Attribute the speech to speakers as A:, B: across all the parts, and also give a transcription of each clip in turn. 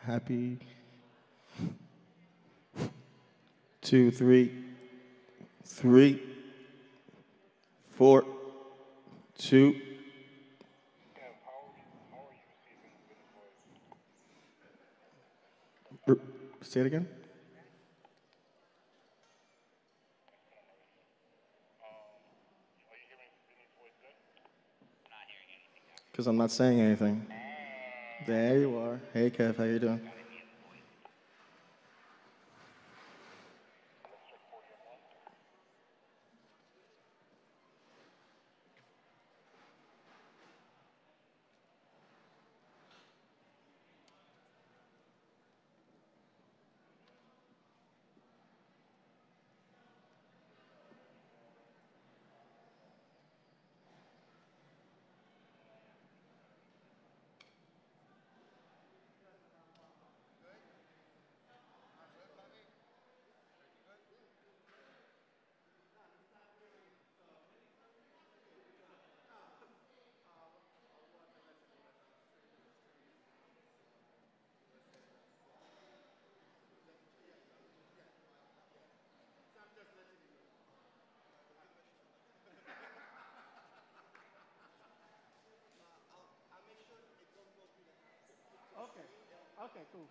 A: Happy. 2, 3, 3, 4, 2. Say it again. Because I'm not saying anything. There you are. Hey, Kev, how you doing?
B: Okay. Okay, cool.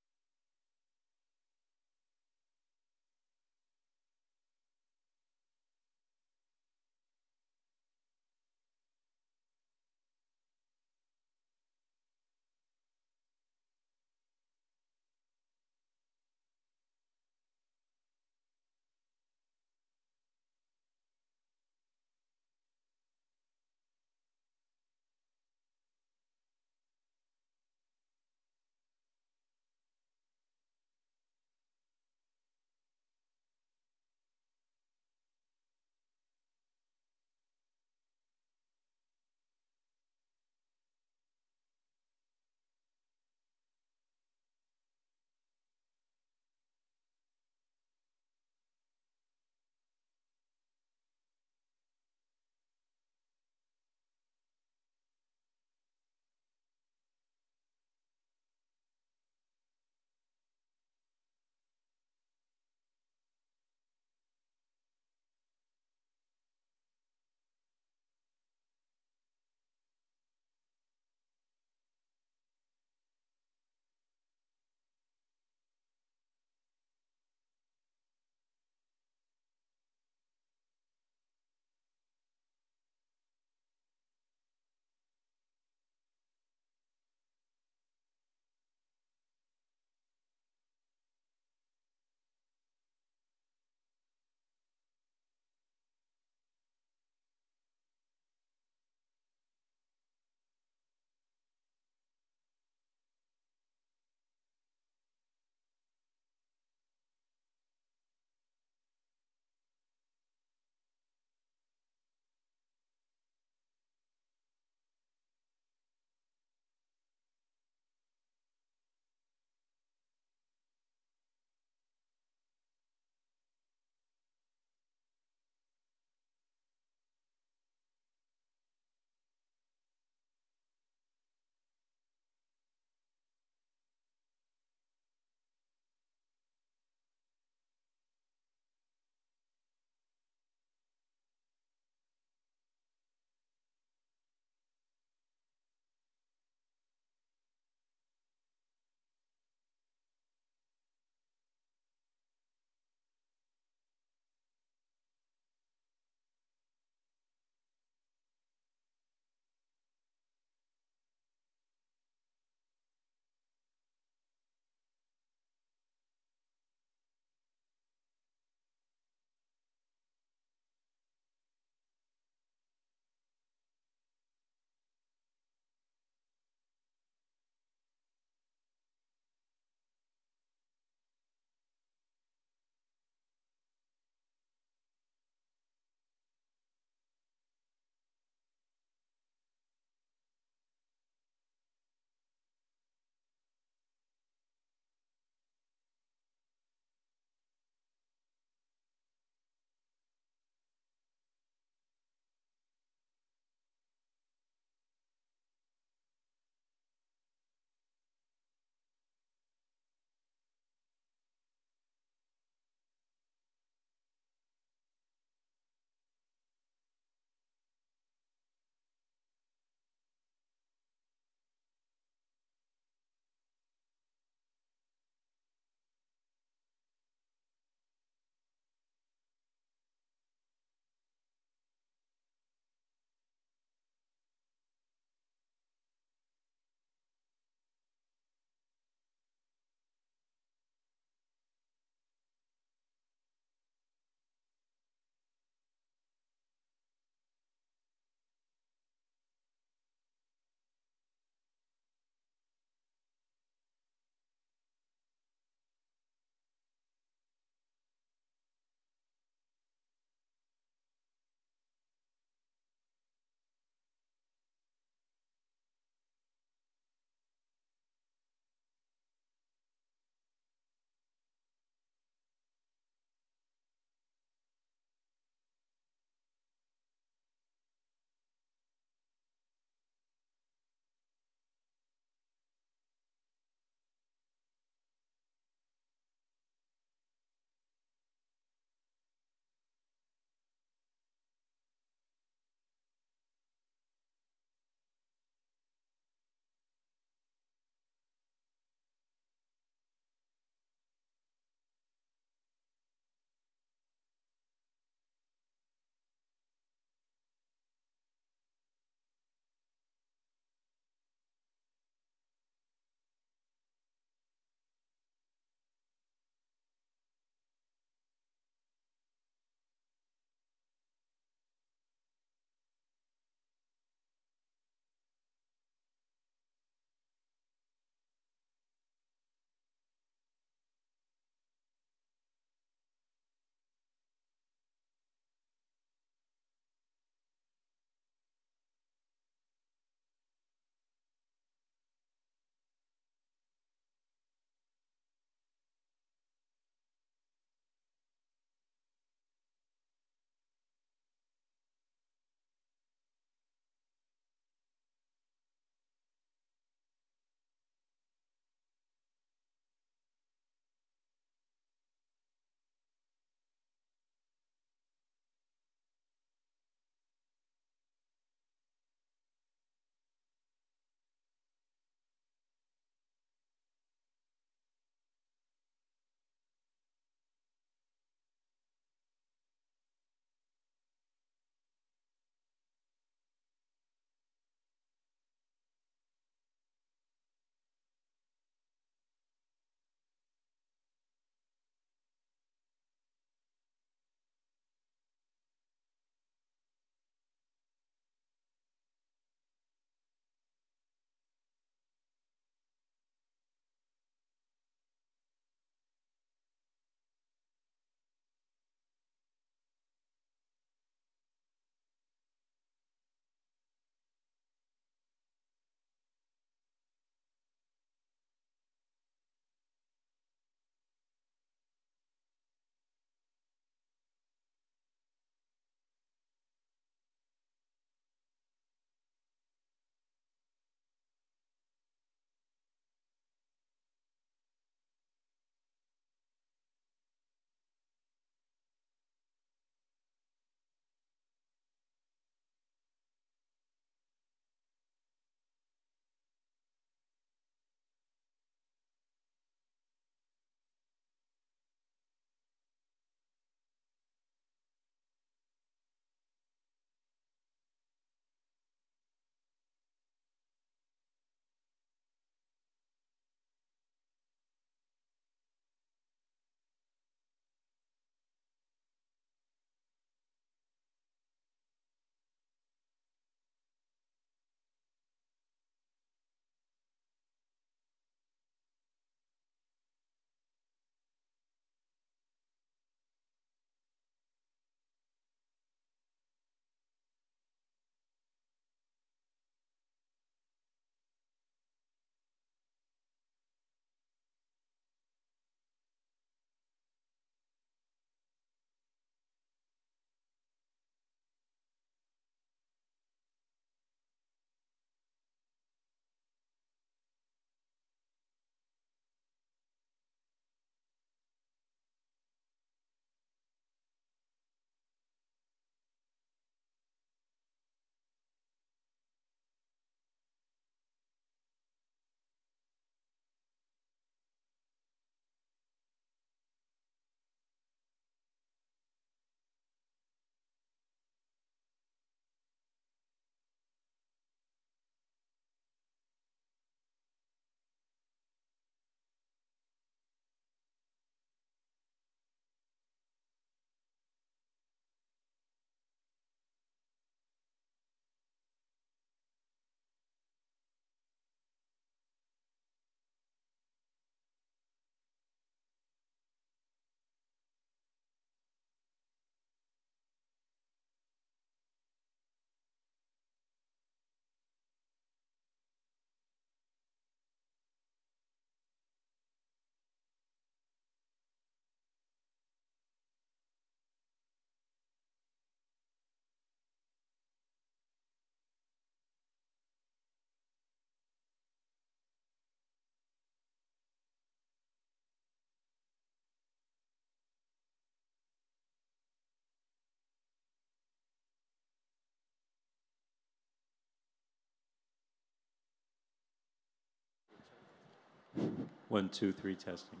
C: 1, 2, 3, testing.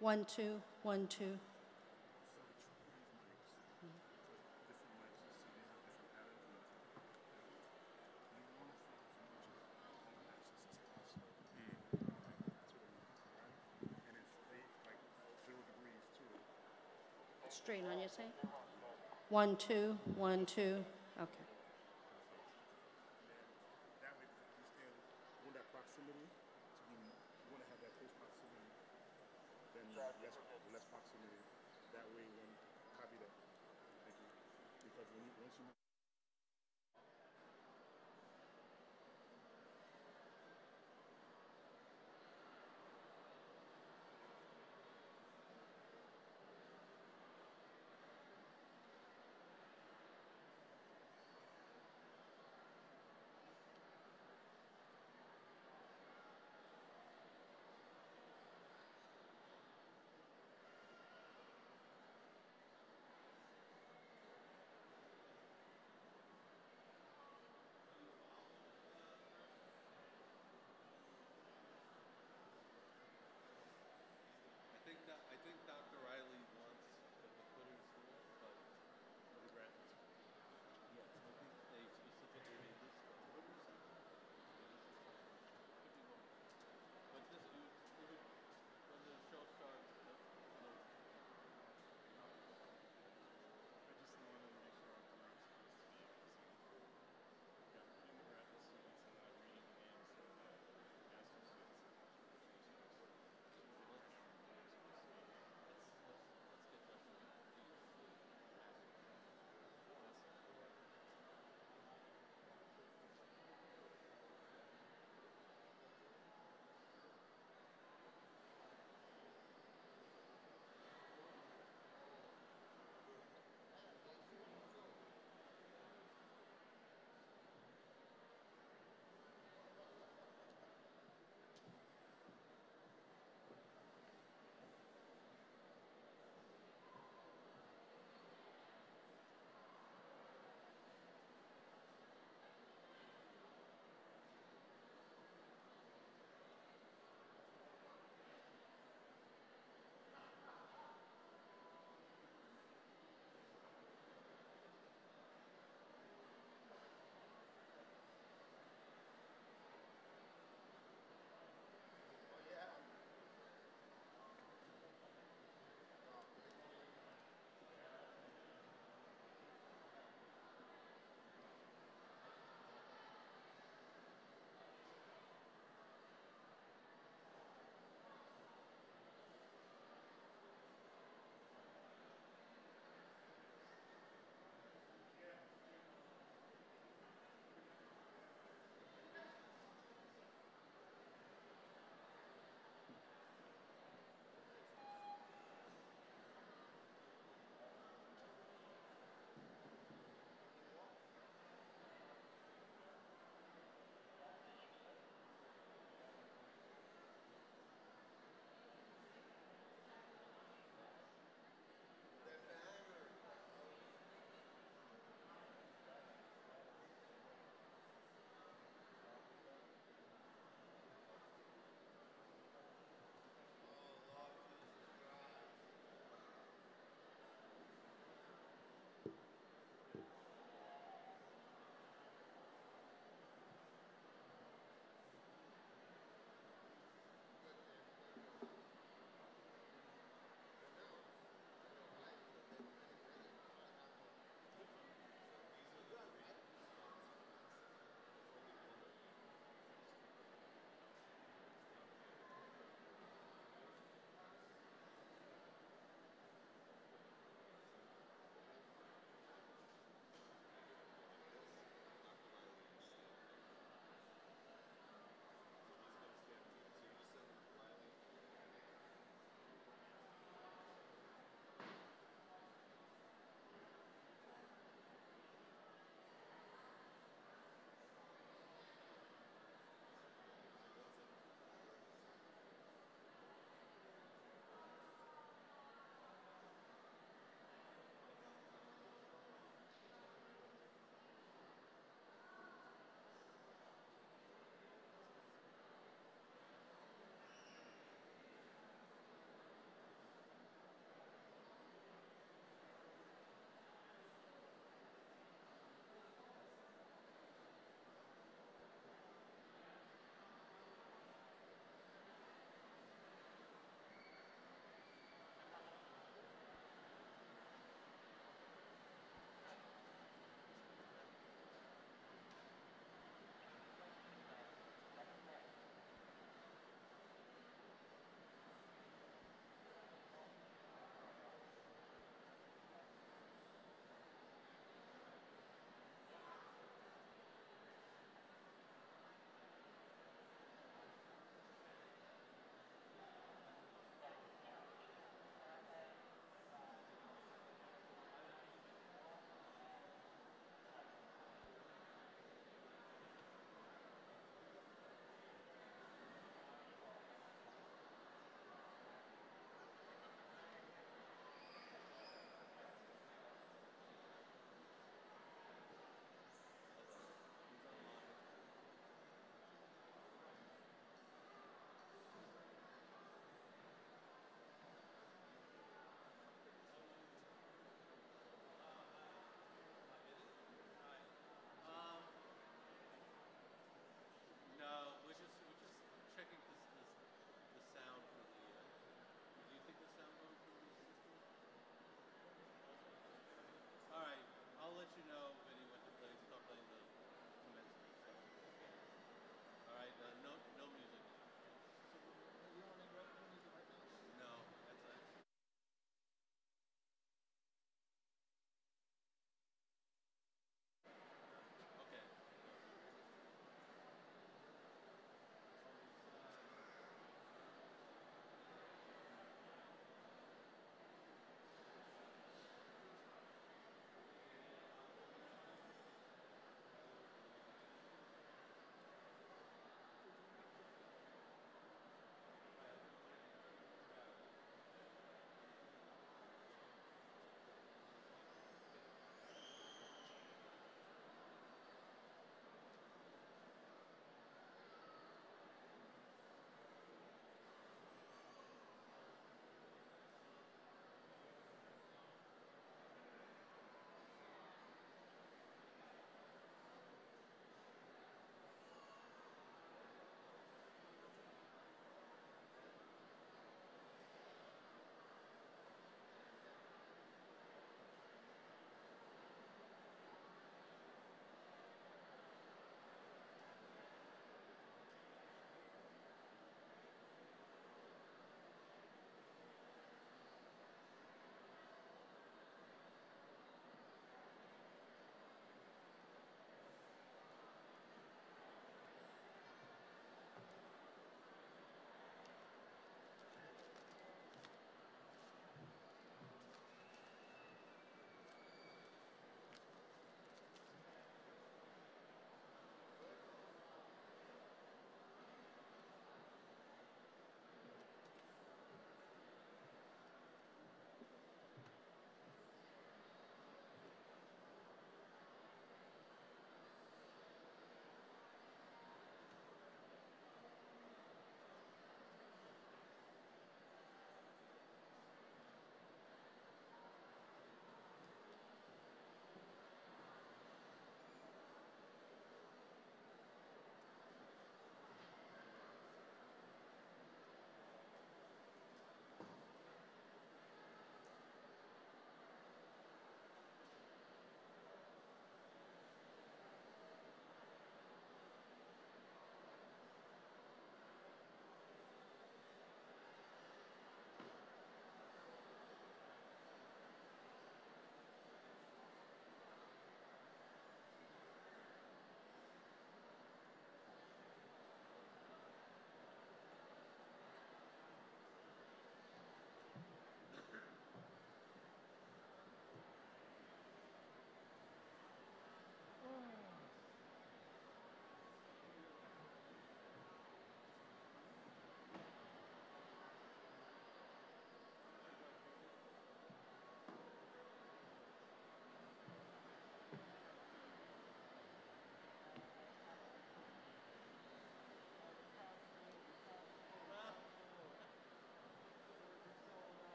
D: 1, 2, 1, 2. Straight on, you say? 1, 2, 1, 2. Okay.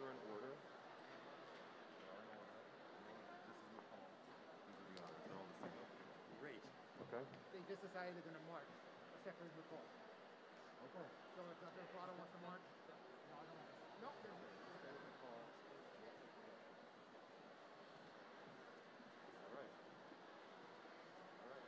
E: are in order. They are in order. This is Nepal. These are the others. They're all the same. Okay. Great. Okay.
B: They just decided they're gonna march, except for Nicole.
E: Okay.
B: So if Dr. Prado wants to march, no, I don't want to. No, they're good.
E: Stay with Nepal. All right. All right.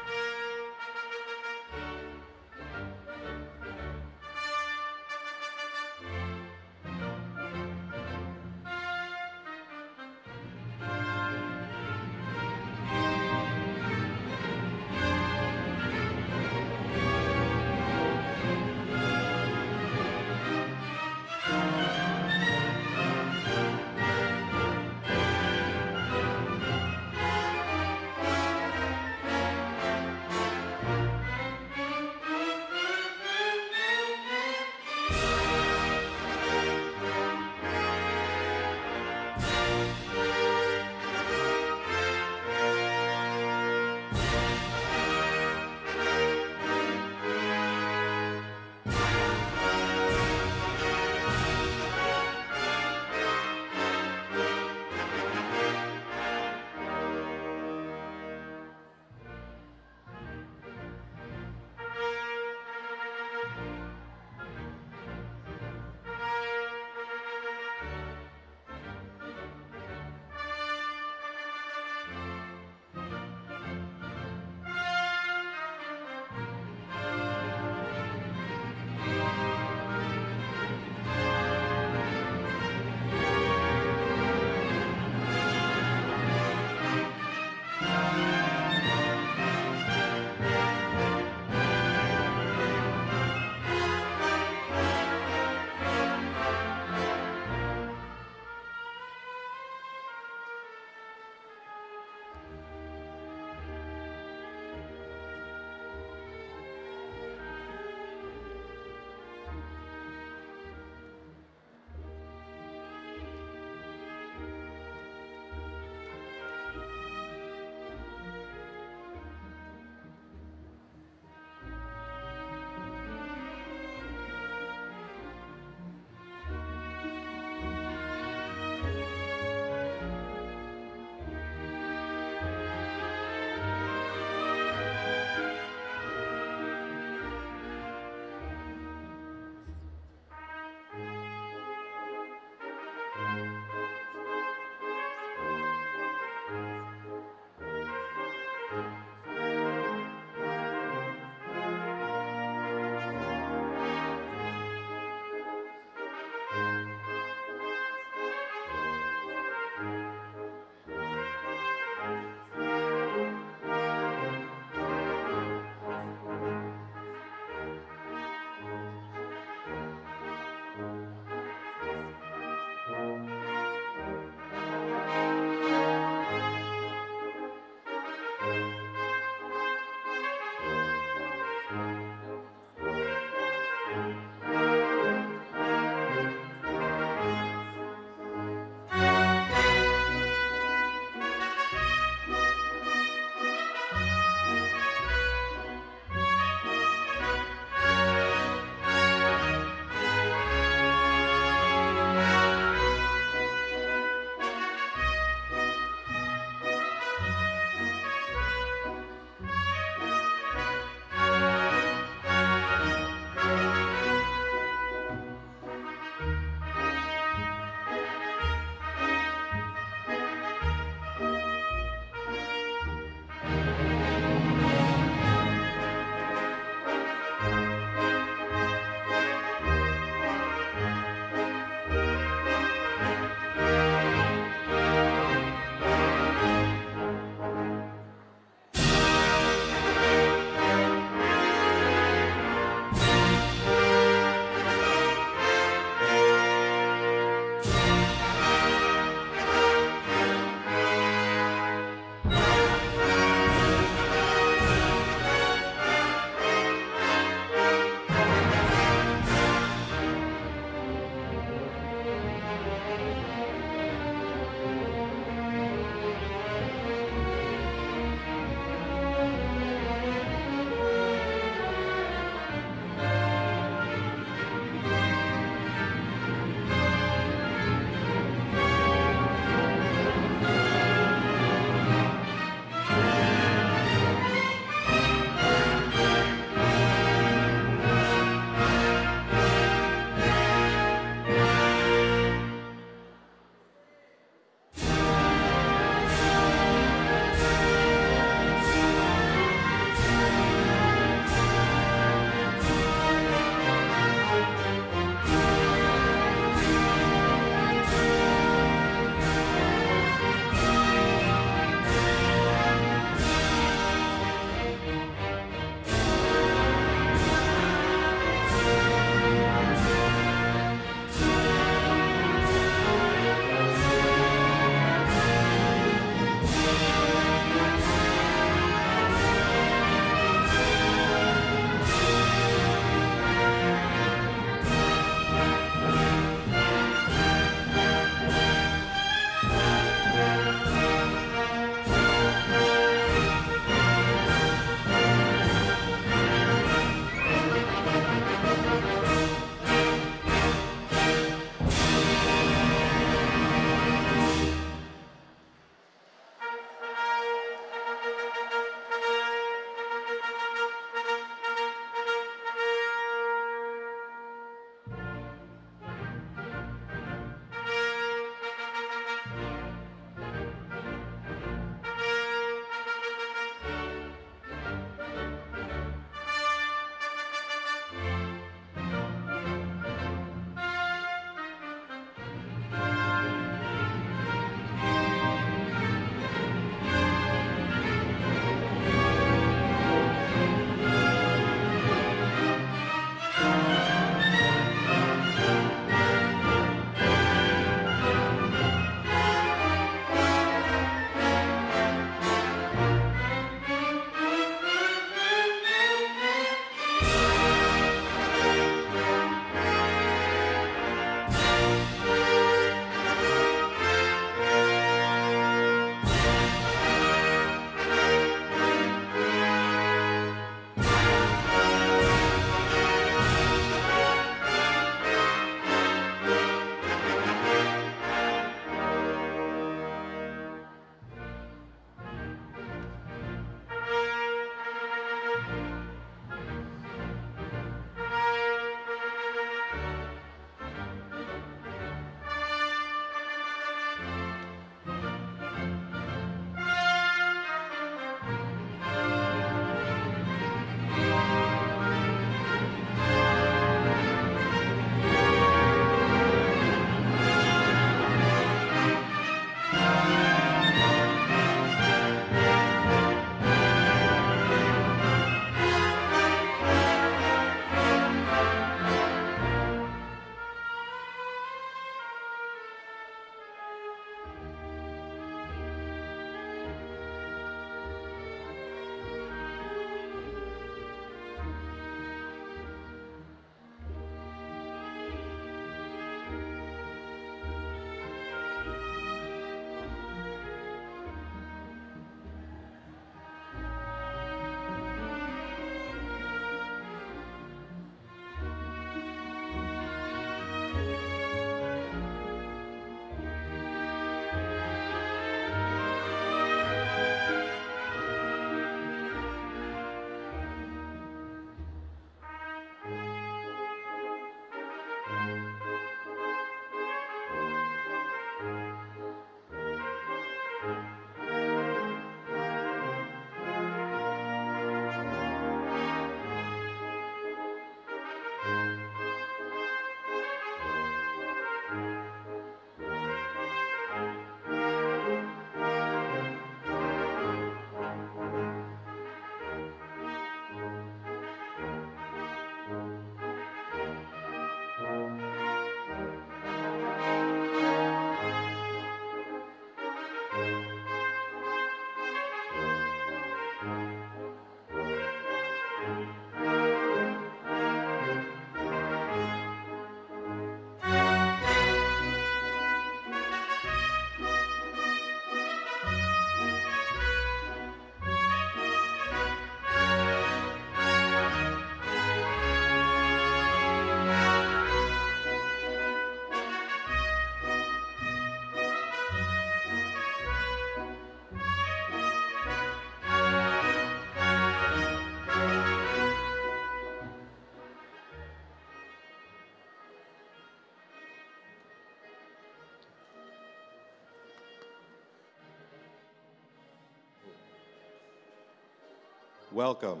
E: Welcome.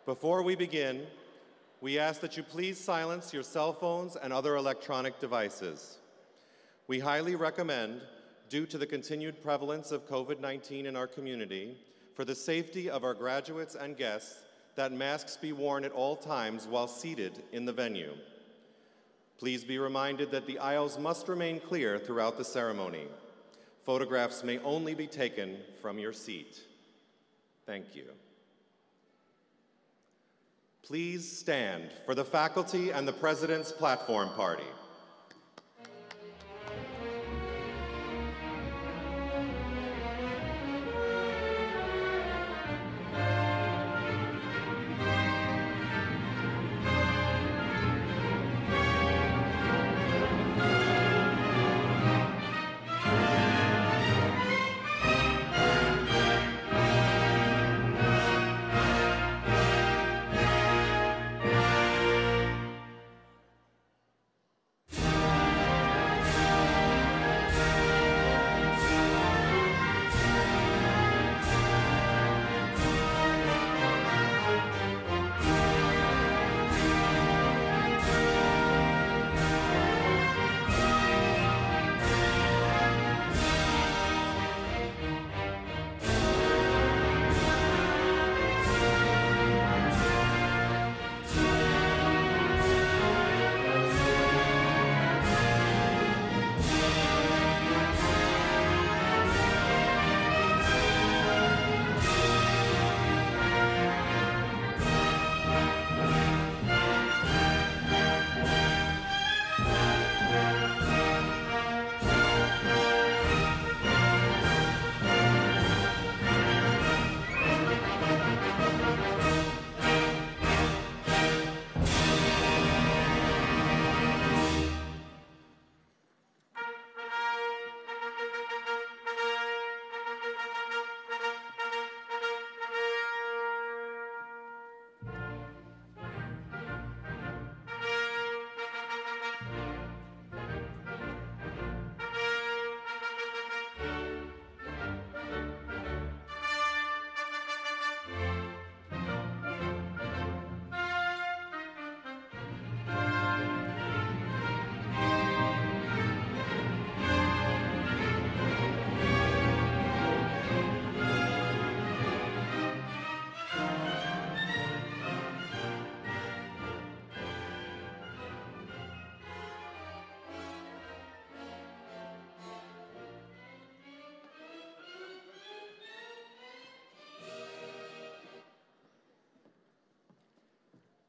E: Before we begin, we ask that you please silence your cell phones and other electronic devices. We highly recommend, due to the continued prevalence of COVID-19 in our community, for the safety of our graduates and guests, that masks be worn at all times while seated in the venue. Please be reminded that the aisles must remain clear throughout the ceremony. Photographs may only be taken from your seat. Thank you. Please stand for the faculty and the President's Platform Party.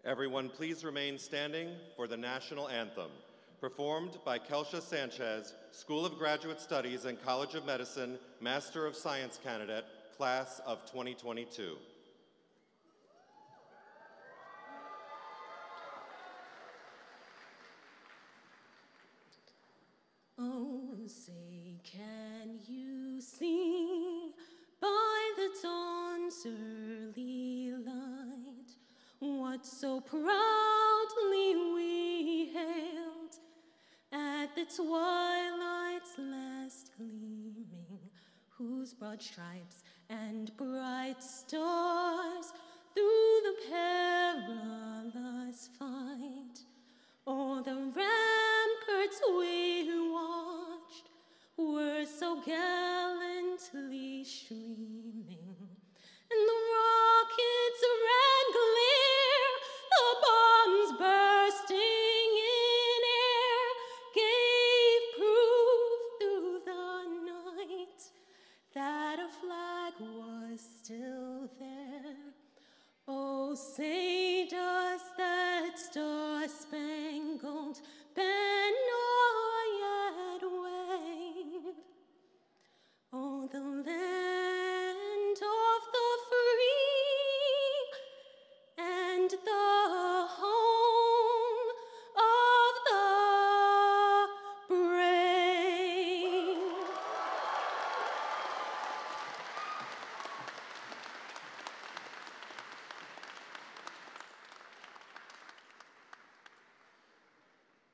E: Everyone, please remain standing for the national anthem, performed by Kelsha Sanchez, School of Graduate Studies and College of Medicine, Master of Science candidate, class of 2022.
F: Oh, say, can you see by the dawn's early light what so proudly we hailed at the twilight's last gleaming, whose broad stripes and bright stars through the perilous fight o'er the ramparts we watched were so gallantly streaming, and the rockets' red glare, the bombs bursting in air, gave proof through the night that a flag was still there. Oh, say does that star-spangled banner yet wave? Oh, the land of the free and the home of the brave.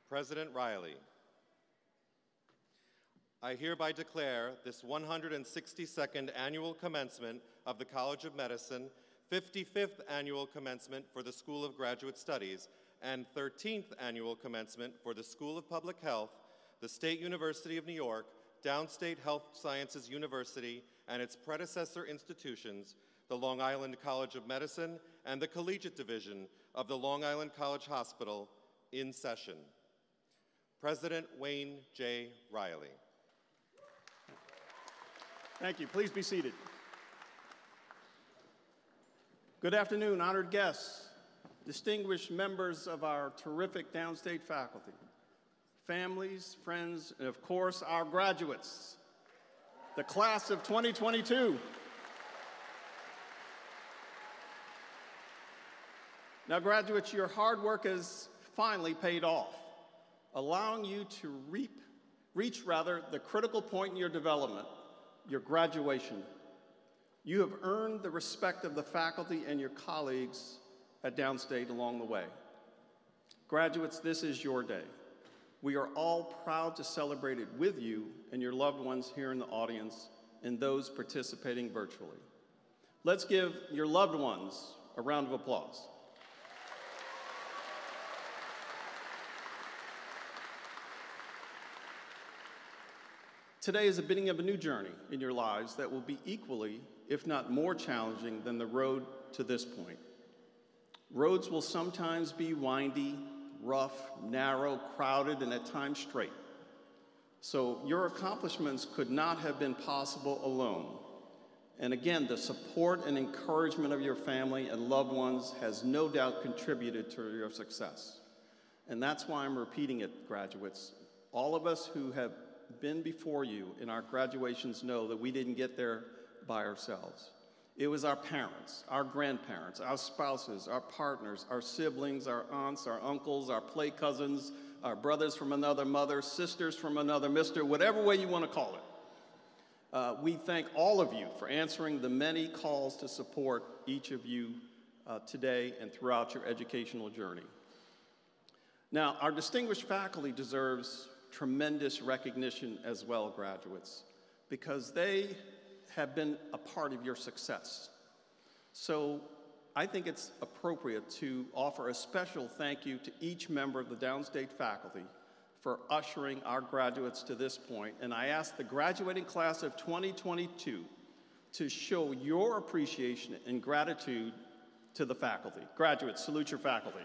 E: President Riley, I hereby declare this 162nd annual commencement of the College of Medicine, 55th annual commencement for the School of Graduate Studies, and 13th annual commencement for the School of Public Health, the State University of New York, Downstate Health Sciences University, and its predecessor institutions, the Long Island College of Medicine and the Collegiate Division of the Long Island College Hospital, in session. President Wayne J. Riley.
G: Thank you. Please be seated. Good afternoon, honored guests, distinguished members of our terrific downstate faculty, families, friends, and of course, our graduates, the class of 2022. Now, graduates, your hard work has finally paid off, allowing you to reach the critical point in your development, your graduation. You have earned the respect of the faculty and your colleagues at Downstate along the way. Graduates, this is your day. We are all proud to celebrate it with you and your loved ones here in the audience and those participating virtually. Let's give your loved ones a round of applause. Today is the beginning of a new journey in your lives that will be equally, if not more challenging than the road to this point. Roads will sometimes be windy, rough, narrow, crowded, and at times straight. So your accomplishments could not have been possible alone. And again, the support and encouragement of your family and loved ones has no doubt contributed to your success. And that's why I'm repeating it, graduates. All of us who have been before you in our graduations know that we didn't get there by ourselves. It was our parents, our grandparents, our spouses, our partners, our siblings, our aunts, our uncles, our play cousins, our brothers from another mother, sisters from another mister, whatever way you want to call it. We thank all of you for answering the many calls to support each of you today and throughout your educational journey. Now, our distinguished faculty deserves tremendous recognition as well, graduates, because they have been a part of your success. So I think it's appropriate to offer a special thank you to each member of the Downstate faculty for ushering our graduates to this point, and I ask the graduating class of 2022 to show your appreciation and gratitude to the faculty. Graduates, salute your faculty.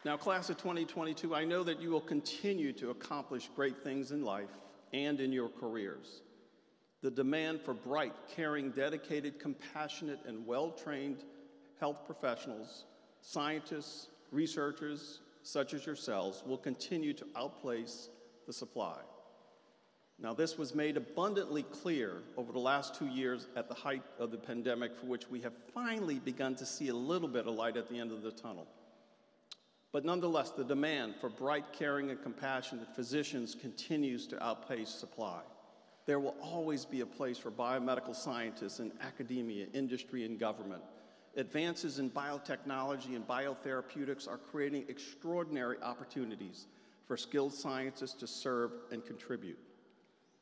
G: Now, class of 2022, I know that you will continue to accomplish great things in life and in your careers. The demand for bright, caring, dedicated, compassionate, and well-trained health professionals, scientists, researchers, such as yourselves, will continue to outpace the supply. Now, this was made abundantly clear over the last 2 years at the height of the pandemic, for which we have finally begun to see a little bit of light at the end of the tunnel. But nonetheless, the demand for bright, caring, and compassionate physicians continues to outpace supply. There will always be a place for biomedical scientists in academia, industry, and government. Advances in biotechnology and biotherapeutics are creating extraordinary opportunities for skilled scientists to serve and contribute.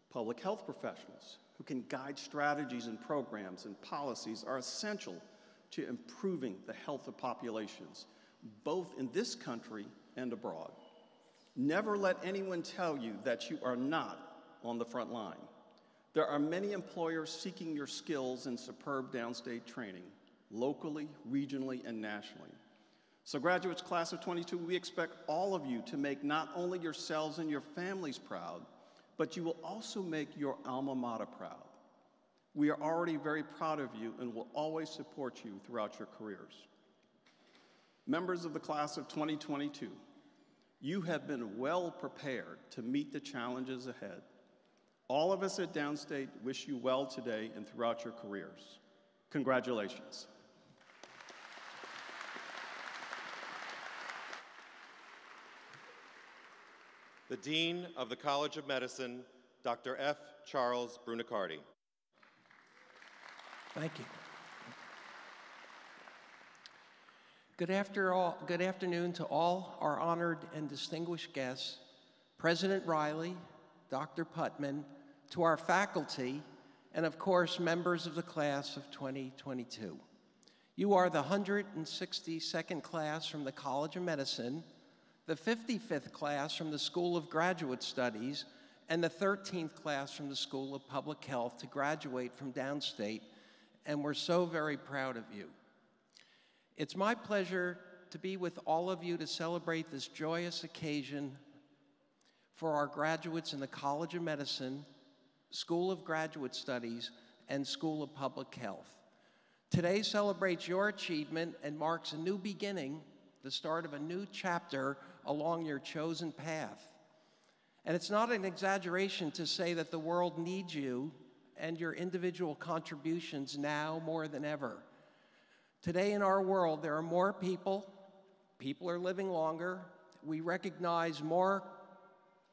G: Public health professionals who can guide strategies and programs and policies are essential to improving the health of populations, both in this country and abroad. Never let anyone tell you that you are not on the front line. There are many employers seeking your skills in superb downstate training, locally, regionally, and nationally. So graduates, class of 22, we expect all of you to make not only yourselves and your families proud, but you will also make your alma mater proud. We are already very proud of you and will always support you throughout your careers. Members of the class of 2022, you have been well prepared to meet the challenges ahead. All of us at Downstate wish you well today and throughout your careers. Congratulations.
E: The Dean of the College of Medicine, Dr. F. Charles Brunicardi.
H: Thank you. Good afternoon to all our honored and distinguished guests, President Riley, Dr. Putman, to our faculty, and of course, members of the class of 2022. You are the 162nd class from the College of Medicine, the 55th class from the School of Graduate Studies, and the 13th class from the School of Public Health to graduate from downstate, and we're so very proud of you. It's my pleasure to be with all of you to celebrate this joyous occasion for our graduates in the College of Medicine, School of Graduate Studies, and School of Public Health. Today celebrates your achievement and marks a new beginning, the start of a new chapter along your chosen path. And it's not an exaggeration to say that the world needs you and your individual contributions now more than ever. Today in our world, there are more people are living longer, we recognize more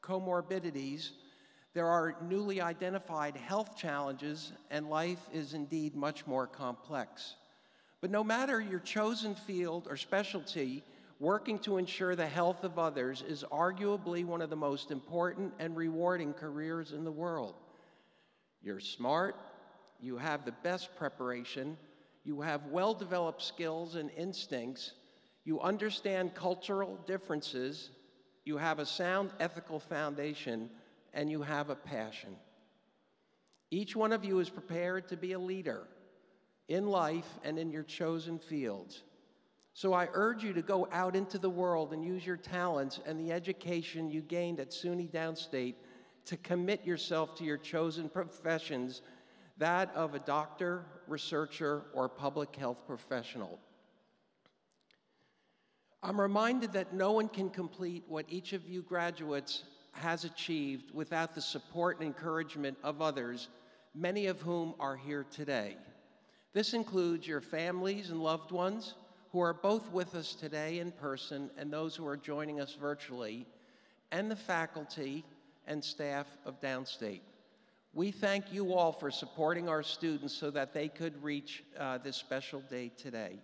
H: comorbidities, there are newly identified health challenges, and life is indeed much more complex. But no matter your chosen field or specialty, working to ensure the health of others is arguably one of the most important and rewarding careers in the world. You're smart, you have the best preparation, you have well-developed skills and instincts, you understand cultural differences, you have a sound ethical foundation, and you have a passion. Each one of you is prepared to be a leader in life and in your chosen fields. So I urge you to go out into the world and use your talents and the education you gained at SUNY Downstate to commit yourself to your chosen professions, that of a doctor, researcher, or public health professional. I'm reminded that no one can complete what each of you graduates has achieved without the support and encouragement of others, many of whom are here today. This includes your families and loved ones who are both with us today in person and those who are joining us virtually, and the faculty and staff of Downstate. We thank you all for supporting our students so that they could reach this special day today.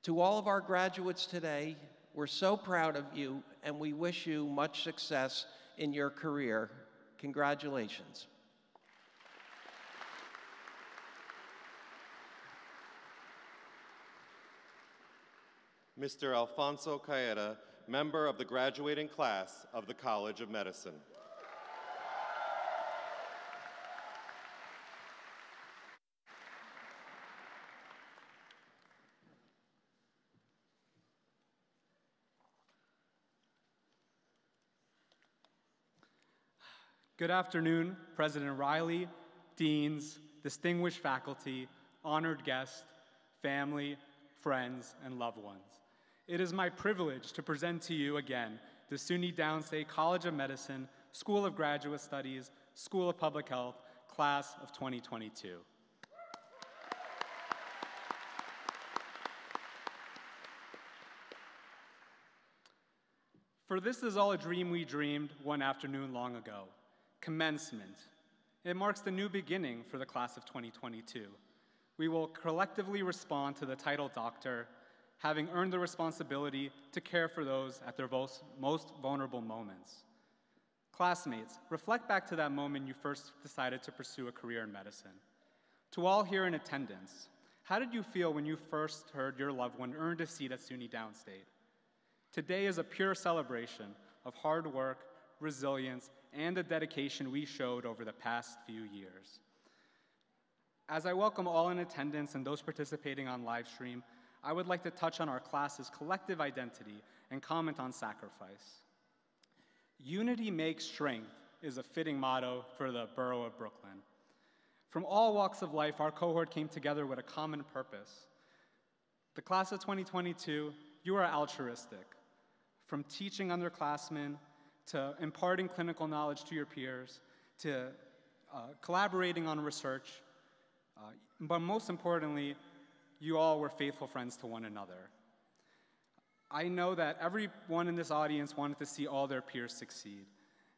H: To all of our graduates today, we're so proud of you and we wish you much success in your career. Congratulations.
E: Mr. Alfonso Caeta, member of the graduating class of the College of Medicine.
B: Good afternoon, President Riley, deans, distinguished faculty, honored guests, family, friends, and loved ones. It is my privilege to present to you again the SUNY Downstate College of Medicine, School of Graduate Studies, School of Public Health, class of 2022. For this is all a dream we dreamed one afternoon long ago. Commencement. It marks the new beginning for the class of 2022. We will collectively respond to the title doctor, having earned the responsibility to care for those at their most vulnerable moments. Classmates, reflect back to that moment you first decided to pursue a career in medicine. To all here in attendance, how did you feel when you first heard your loved one earned a seat at SUNY Downstate? Today is a pure celebration of hard work, resilience, and the dedication we showed over the past few years. As I welcome all in attendance and those participating on live stream, I would like to touch on our class's collective identity and comment on sacrifice. Unity makes strength is a fitting motto for the borough of Brooklyn. From all walks of life, our cohort came together with a common purpose. The class of 2022, you are altruistic. From teaching underclassmen, to imparting clinical knowledge to your peers, to collaborating on research, but most importantly, you all were faithful friends to one another. I know that everyone in this audience wanted to see all their peers succeed,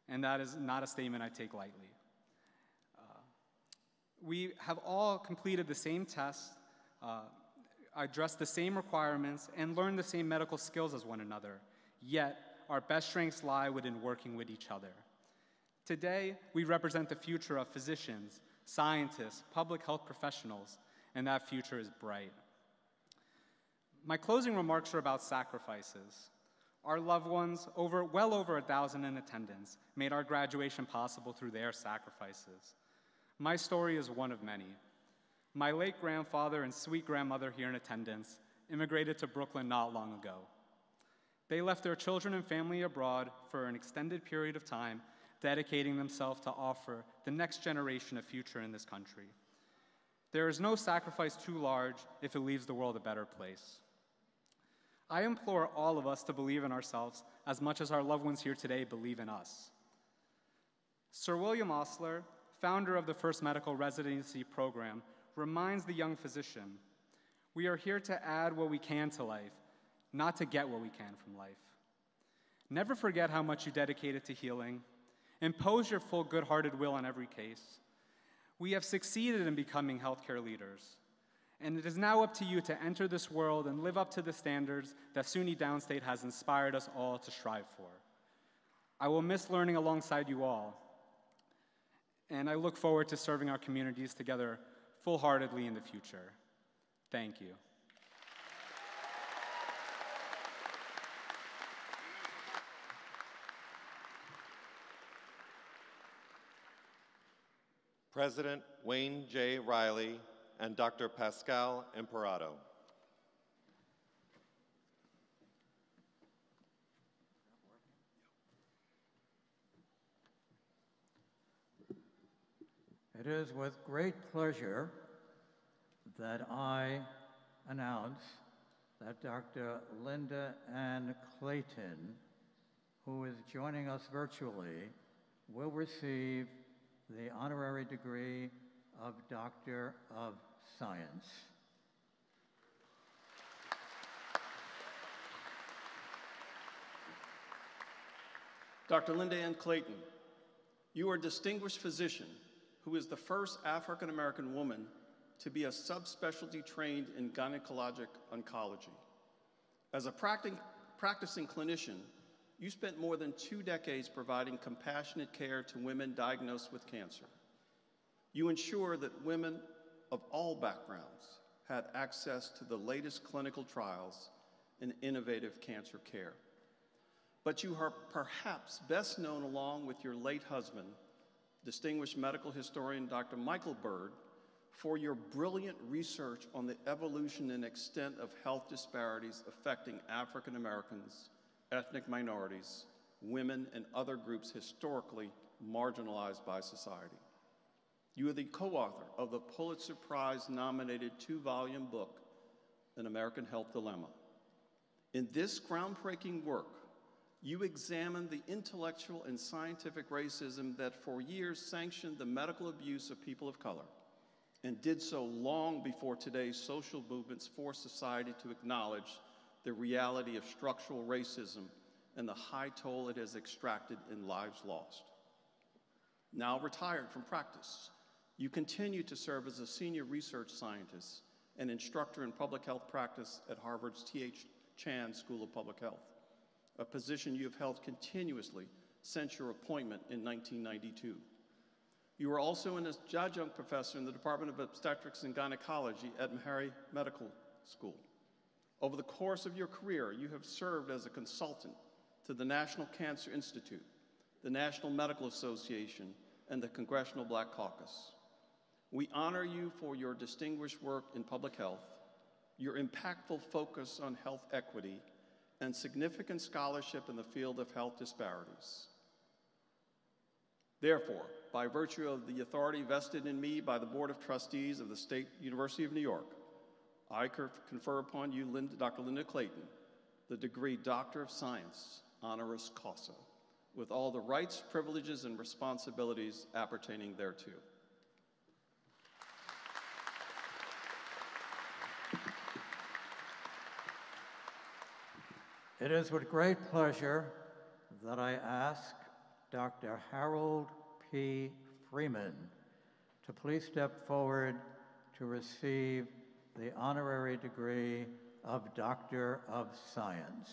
B: and that is not a statement I take lightly. We have all completed the same test, address the same requirements, and learn the same medical skills as one another, yet our best strengths lie within working with each other. Today, we represent the future of physicians, scientists, public health professionals, and that future is bright. My closing remarks are about sacrifices. Our loved ones, well over 1,000 in attendance, made our graduation possible through their sacrifices. My story is one of many. My late grandfather and sweet grandmother here in attendance immigrated to Brooklyn not long ago. They left their children and family abroad for an extended period of time, dedicating themselves to offer the next generation a future in this country. There is no sacrifice too large if it leaves the world a better place. I implore all of us to believe in ourselves as much as our loved ones here today believe in us. Sir William Osler, founder of the first medical residency program, reminds the young physician, we are here to add what we can to life, not to get what we can from life. Never forget how much you dedicated to healing. Impose your full good-hearted will on every case. We have succeeded in becoming healthcare leaders, and it is now up to you to enter this world and live up to the standards that SUNY Downstate has inspired us all to strive for. I will miss learning alongside you all, and I look forward to serving our communities together full-heartedly in the future. Thank you.
E: President Wayne J. Riley and Dr. Pascal Imperato.
I: It is with great pleasure that I announce that Dr. Linda Ann Clayton, who is joining us virtually, will receive the honorary degree of Doctor of Science.
G: Dr. Linda Ann Clayton, you are a distinguished physician who is the first African-American woman to be a subspecialty trained in gynecologic oncology. As a practicing clinician, you spent more than 2 decades providing compassionate care to women diagnosed with cancer. You ensure that women of all backgrounds had access to the latest clinical trials in innovative cancer care. But you are perhaps best known, along with your late husband, distinguished medical historian Dr. Michael Bird, for your brilliant research on the evolution and extent of health disparities affecting African Americans, ethnic minorities, women, and other groups historically marginalized by society. You are the co-author of the Pulitzer Prize-nominated 2-volume book, An American Health Dilemma. In this groundbreaking work, you examine the intellectual and scientific racism that for years sanctioned the medical abuse of people of color, and did so long before today's social movements forced society to acknowledge the reality of structural racism and the high toll it has extracted in lives lost. Now retired from practice, you continue to serve as a senior research scientist and instructor in public health practice at Harvard's T.H. Chan School of Public Health, a position you have held continuously since your appointment in 1992. You are also an adjunct professor in the Department of Obstetrics and Gynecology at Meharry Medical School. Over the course of your career, you have served as a consultant to the National Cancer Institute, the National Medical Association, and the Congressional Black Caucus. We honor you for your distinguished work in public health, your impactful focus on health equity, and significant scholarship in the field of health disparities. Therefore, by virtue of the authority vested in me by the Board of Trustees of the State University of New York, I confer upon you, Dr. Linda Clayton, the degree Doctor of Science, honoris causa, with all the rights, privileges, and responsibilities appertaining thereto.
I: It is with great pleasure that I ask Dr. Harold P. Freeman to please step forward to receive the honorary degree of Doctor of Science.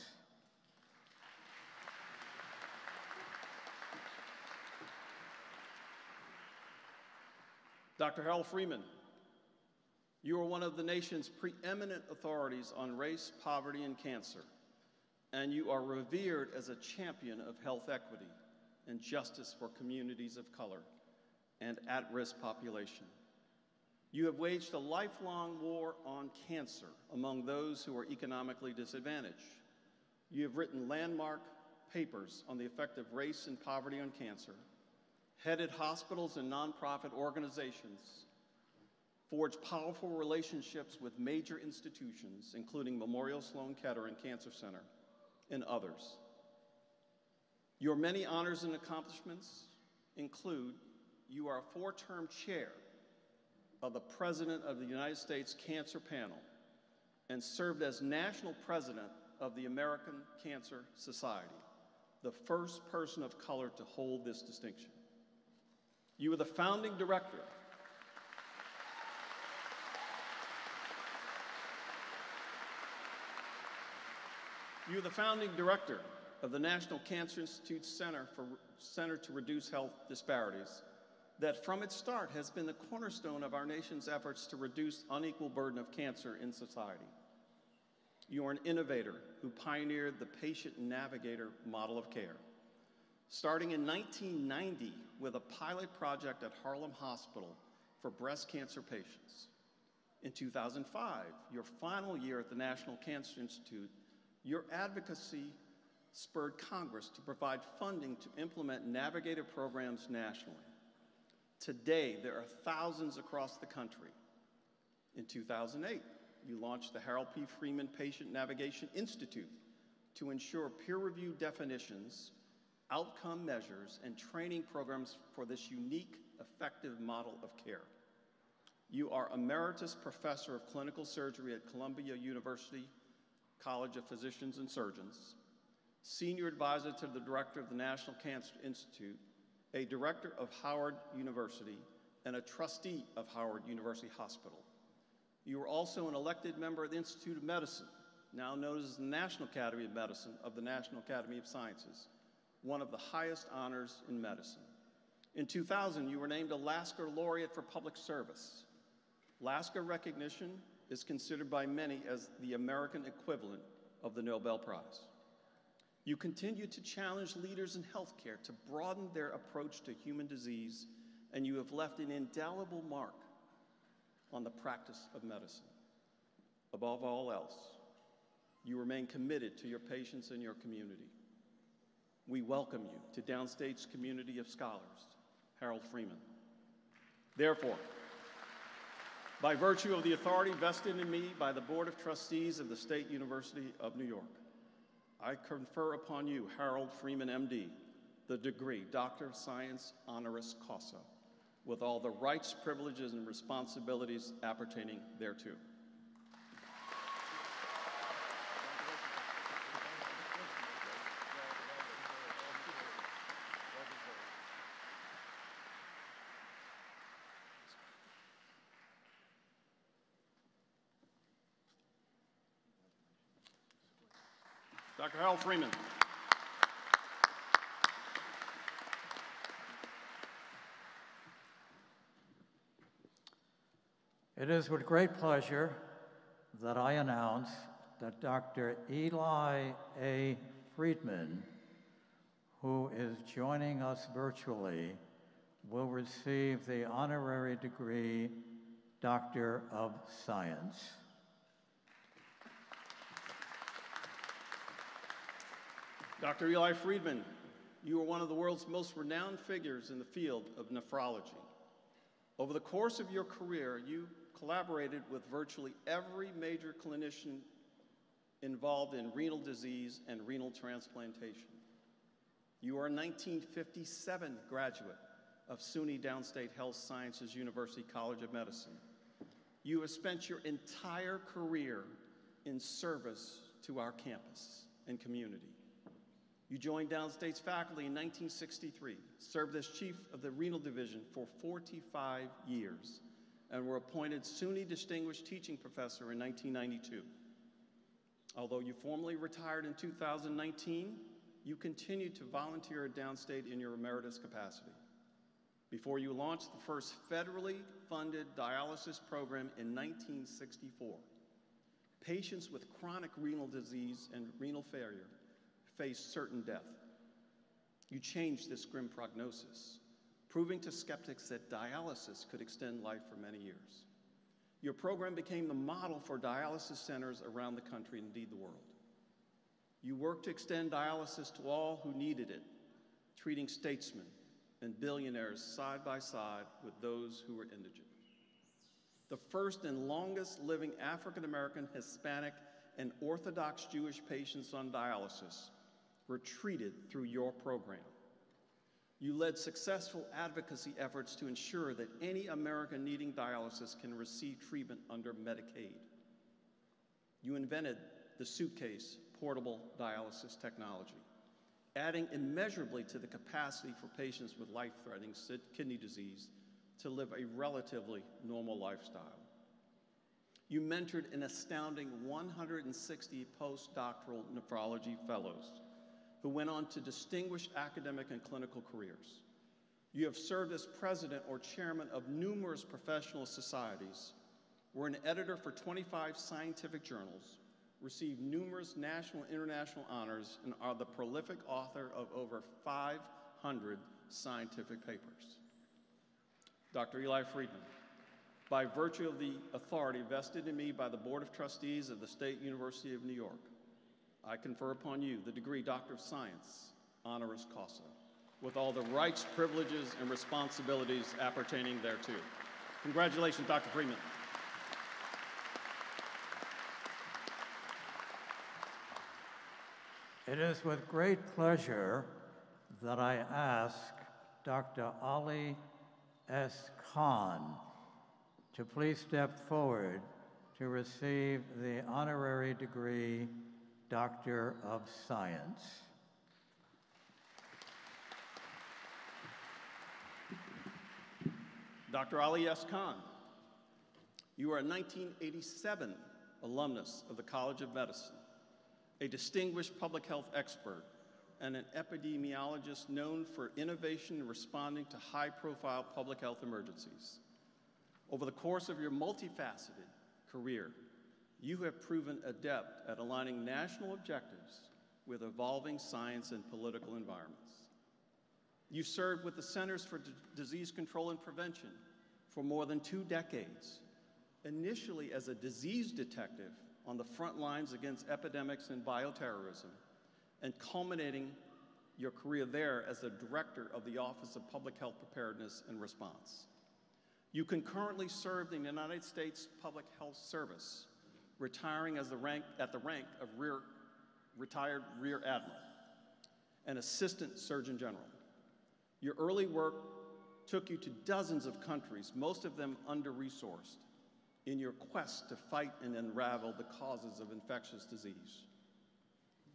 G: Dr. Harold Freeman, you are one of the nation's preeminent authorities on race, poverty, and cancer, and you are revered as a champion of health equity and justice for communities of color and at-risk population. You have waged a lifelong war on cancer among those who are economically disadvantaged. You have written landmark papers on the effect of race and poverty on cancer, headed hospitals and nonprofit organizations, forged powerful relationships with major institutions, including Memorial Sloan Kettering Cancer Center and others. Your many honors and accomplishments include you are a 4-term chair of the President of the United States Cancer Panel and served as national president of the American Cancer Society, the first person of color to hold this distinction. You are the founding director of the National Cancer Institute's Center to Reduce Health Disparities, that from its start has been the cornerstone of our nation's efforts to reduce unequal burden of cancer in society. You are an innovator who pioneered the patient navigator model of care, starting in 1990 with a pilot project at Harlem Hospital for breast cancer patients. In 2005, your final year at the National Cancer Institute, your advocacy spurred Congress to provide funding to implement navigator programs nationally. Today, there are thousands across the country. In 2008, you launched the Harold P. Freeman Patient Navigation Institute to ensure peer-reviewed definitions, outcome measures, and training programs for this unique, effective model of care. You are Emeritus Professor of Clinical Surgery at Columbia University College of Physicians and Surgeons, Senior Advisor to the Director of the National Cancer Institute, a Director of Howard University, and a Trustee of Howard University Hospital. You are also an elected member of the Institute of Medicine, now known as the National Academy of Medicine of the National Academy of Sciences, one of the highest honors in medicine. In 2000, you were named a Lasker Laureate for Public Service. Lasker recognition is considered by many as the American equivalent of the Nobel Prize. You continue to challenge leaders in healthcare to broaden their approach to human disease, and you have left an indelible mark on the practice of medicine. Above all else, you remain committed to your patients and your community. We welcome you to Downstate's community of scholars, Harold Freeman. Therefore, by virtue of the authority vested in me by the Board of Trustees of the State University of New York, I confer upon you, Harold Freeman, MD, the degree Doctor of Science honoris causa, with all the rights, privileges, and responsibilities appertaining thereto. Dr. Harold Freeman.
I: It is with great pleasure that I announce that Dr. Eli A. Friedman, who is joining us virtually, will receive the honorary degree Doctor of Science.
G: Dr. Eli Friedman, you are one of the world's most renowned figures in the field of nephrology. Over the course of your career, you collaborated with virtually every major clinician involved in renal disease and renal transplantation. You are a 1957 graduate of SUNY Downstate Health Sciences University College of Medicine. You have spent your entire career in service to our campus and community. You joined Downstate's faculty in 1963, served as chief of the renal division for 45 years, and were appointed SUNY Distinguished Teaching Professor in 1992. Although you formally retired in 2019, you continued to volunteer at Downstate in your emeritus capacity before you launched the first federally funded dialysis program in 1964. Patients with chronic renal disease and renal failure face certain death. You changed this grim prognosis, proving to skeptics that dialysis could extend life for many years. Your program became the model for dialysis centers around the country and indeed the world. You worked to extend dialysis to all who needed it, treating statesmen and billionaires side by side with those who were indigent. The first and longest living African American, Hispanic, and Orthodox Jewish patients on dialysis were treated through your program. You led successful advocacy efforts to ensure that any American needing dialysis can receive treatment under Medicaid. You invented the suitcase portable dialysis technology, adding immeasurably to the capacity for patients with life-threatening kidney disease to live a relatively normal lifestyle. You mentored an astounding 160 postdoctoral nephrology fellows who went on to distinguished academic and clinical careers. You have served as president or chairman of numerous professional societies, were an editor for 25 scientific journals, received numerous national and international honors, and are the prolific author of over 500 scientific papers. Dr. Eli Friedman, by virtue of the authority vested in me by the Board of Trustees of the State University of New York, I confer upon you the degree Doctor of Science, honoris causa, with all the rights, privileges, and responsibilities appertaining thereto. Congratulations, Dr. Friedman.
I: It is with great pleasure that I ask Dr. Ali S. Khan to please step forward to receive the honorary degree Doctor of Science.
G: Dr. Ali S. Khan, you are a 1987 alumnus of the College of Medicine, a distinguished public health expert, and an epidemiologist known for innovation in responding to high-profile public health emergencies. Over the course of your multifaceted career, you have proven adept at aligning national objectives with evolving science and political environments. You served with the Centers for Disease Control and Prevention for more than 2 decades, initially as a disease detective on the front lines against epidemics and bioterrorism, and culminating your career there as the director of the Office of Public Health Preparedness and Response. You concurrently served in the United States Public Health Service, retiring at the rank of retired Rear Admiral and Assistant Surgeon General. Your early work took you to dozens of countries, most of them under-resourced, in your quest to fight and unravel the causes of infectious disease.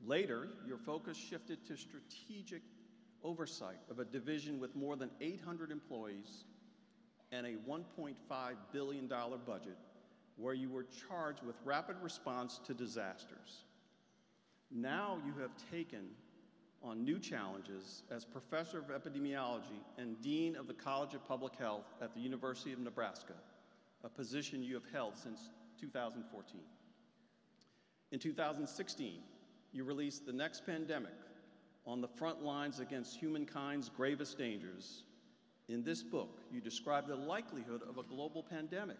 G: Later, your focus shifted to strategic oversight of a division with more than 800 employees and a $1.5 billion budget, where you were charged with rapid response to disasters. Now you have taken on new challenges as Professor of Epidemiology and Dean of the College of Public Health at the University of Nebraska, a position you have held since 2014. In 2016, you released The Next Pandemic: On the Front Lines Against Humankind's Gravest Dangers. In this book, you describe the likelihood of a global pandemic,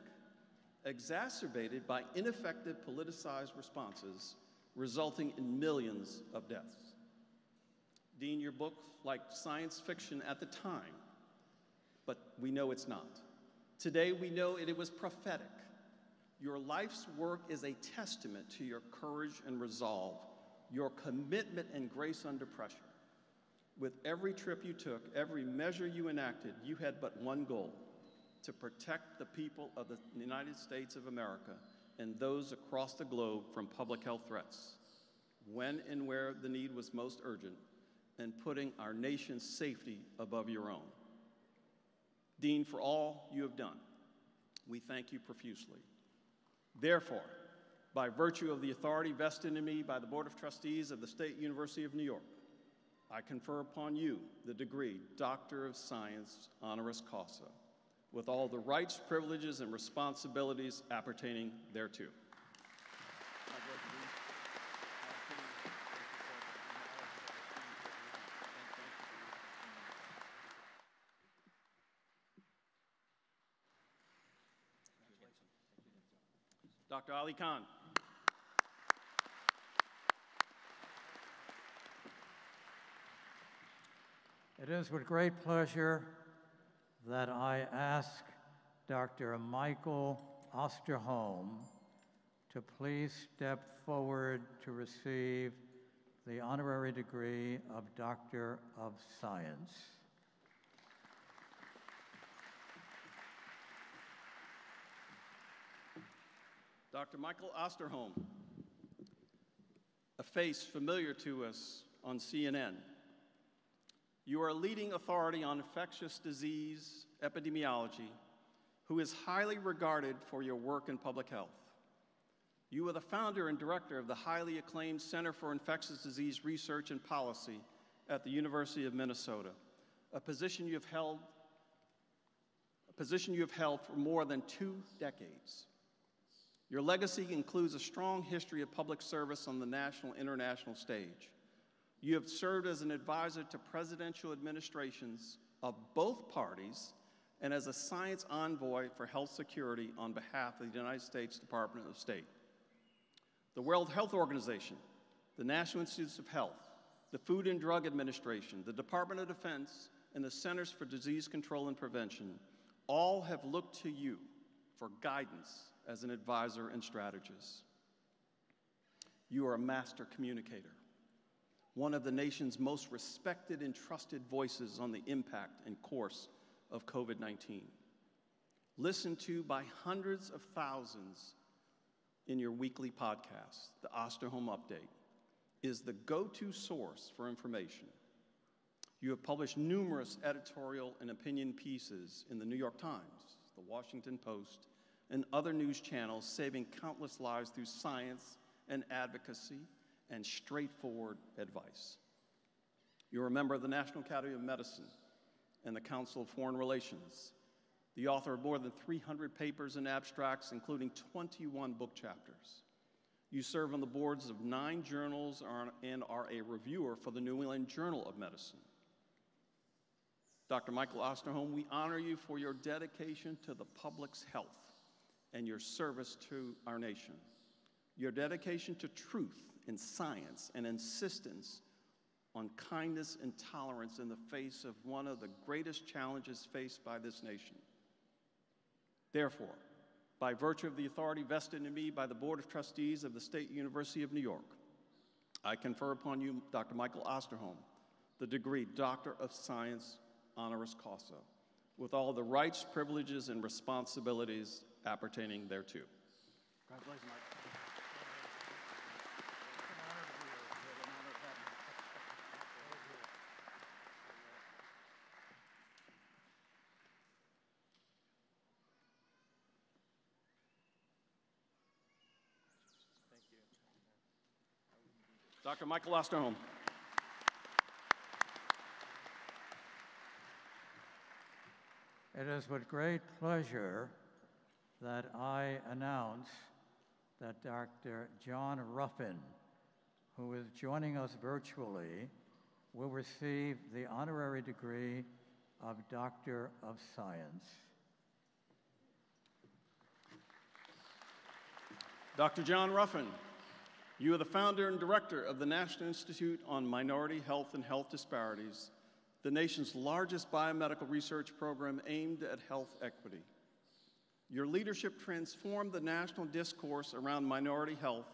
G: exacerbated by ineffective politicized responses, resulting in millions of deaths. Dean, your book liked science fiction at the time, but we know it's not. Today, we know it was prophetic. Your life's work is a testament to your courage and resolve, your commitment and grace under pressure. With every trip you took, every measure you enacted, you had but one goal: to protect the people of the United States of America and those across the globe from public health threats, when and where the need was most urgent, and putting our nation's safety above your own. Dean, for all you have done, We thank you profusely. Therefore, by virtue of the authority vested in me by the Board of Trustees of the State University of New York, I confer upon you the degree Doctor of Science honoris causa, with all the rights, privileges, and responsibilities appertaining thereto. Dr. Ali Khan.
I: It is with great pleasure that I ask Dr. Michael Osterholm to please step forward to receive the honorary degree of Doctor of Science.
G: Dr. Michael Osterholm, a face familiar to us on CNN. You are a leading authority on infectious disease epidemiology who is highly regarded for your work in public health. You are the founder and director of the highly acclaimed Center for Infectious Disease Research and Policy at the University of Minnesota, a position you have held for more than 2 decades. Your legacy includes a strong history of public service on the national and international stage. You have served as an advisor to presidential administrations of both parties and as a science envoy for health security on behalf of the United States Department of State. The World Health Organization, the National Institutes of Health, the Food and Drug Administration, the Department of Defense, and the Centers for Disease Control and Prevention all have looked to you for guidance as an advisor and strategist. You are a master communicator, one of the nation's most respected and trusted voices on the impact and course of COVID-19. Listened to by hundreds of thousands in your weekly podcast, the Osterholm Update is the go-to source for information. You have published numerous editorial and opinion pieces in the New York Times, the Washington Post, and other news channels, saving countless lives through science and advocacy and straightforward advice. You're a member of the National Academy of Medicine and the Council of Foreign Relations, the author of more than 300 papers and abstracts, including 21 book chapters. You serve on the boards of 9 journals and are a reviewer for the New England Journal of Medicine. Dr. Michael Osterholm, we honor you for your dedication to the public's health and your service to our nation. Your dedication to truth and science and insistence on kindness and tolerance in the face of one of the greatest challenges faced by this nation. Therefore, by virtue of the authority vested in me by the Board of Trustees of the State University of New York, I confer upon you, Dr. Michael Osterholm, the degree Doctor of Science honoris causa, with all the rights, privileges, and responsibilities appertaining thereto. Congratulations, Mike. Dr. Michael Osterholm.
I: It is with great pleasure that I announce that Dr. John Ruffin, who is joining us virtually, will receive the honorary degree of Doctor of Science.
G: Dr. John Ruffin, you are the founder and director of the National Institute on Minority Health and Health Disparities, the nation's largest biomedical research program aimed at health equity. Your leadership transformed the national discourse around minority health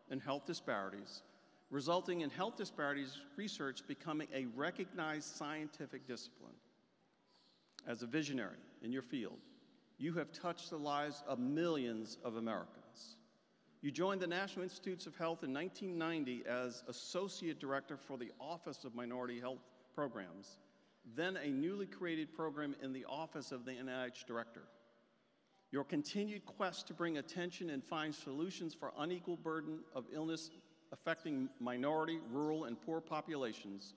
G: and health disparities, resulting in health disparities research becoming a recognized scientific discipline. As a visionary in your field, you have touched the lives of millions of Americans. You joined the National Institutes of Health in 1990 as Associate Director for the Office of Minority Health Programs, then a newly created program in the Office of the NIH Director. Your continued quest to bring attention and find solutions for unequal burden of illness affecting minority, rural, and poor populations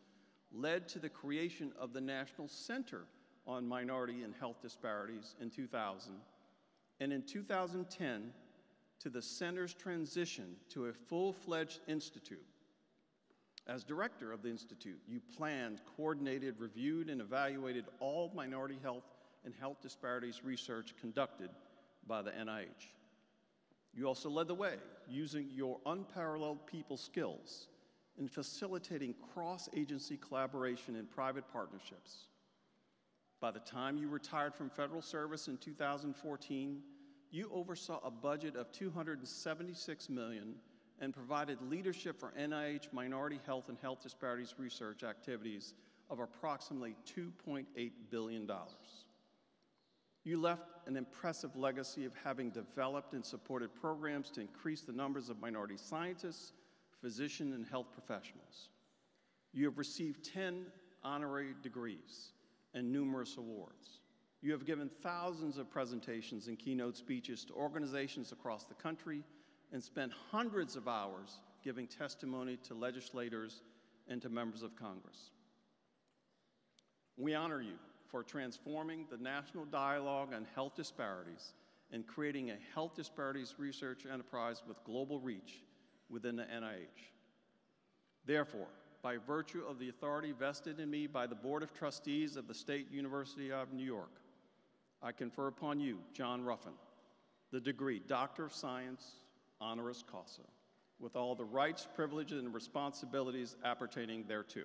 G: led to the creation of the National Center on Minority and Health Disparities in 2000, and in 2010, to the center's transition to a full-fledged institute. As director of the institute, you planned, coordinated, reviewed, and evaluated all minority health and health disparities research conducted by the NIH. You also led the way, using your unparalleled people skills in facilitating cross-agency collaboration and private partnerships. By the time you retired from federal service in 2014, you oversaw a budget of $276 million and provided leadership for NIH minority health and health disparities research activities of approximately $2.8 billion. You left an impressive legacy of having developed and supported programs to increase the numbers of minority scientists, physicians, and health professionals. You have received 10 honorary degrees and numerous awards. You have given thousands of presentations and keynote speeches to organizations across the country and spent hundreds of hours giving testimony to legislators and to members of Congress. We honor you for transforming the national dialogue on health disparities and creating a health disparities research enterprise with global reach within the NIH. Therefore, by virtue of the authority vested in me by the Board of Trustees of the State University of New York, I confer upon you, John Ruffin, the degree Doctor of Science, honoris causa, with all the rights, privileges, and responsibilities appertaining thereto.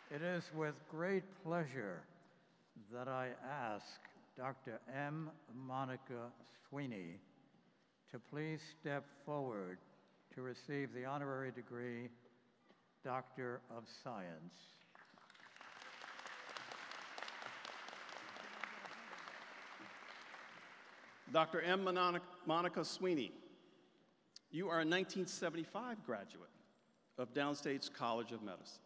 I: It is with great pleasure that I ask Dr. M. Monica Sweeney to please step forward to receive the honorary degree, Doctor of Science.
G: Dr. M. Monica Sweeney, you are a 1975 graduate of Downstate's College of Medicine.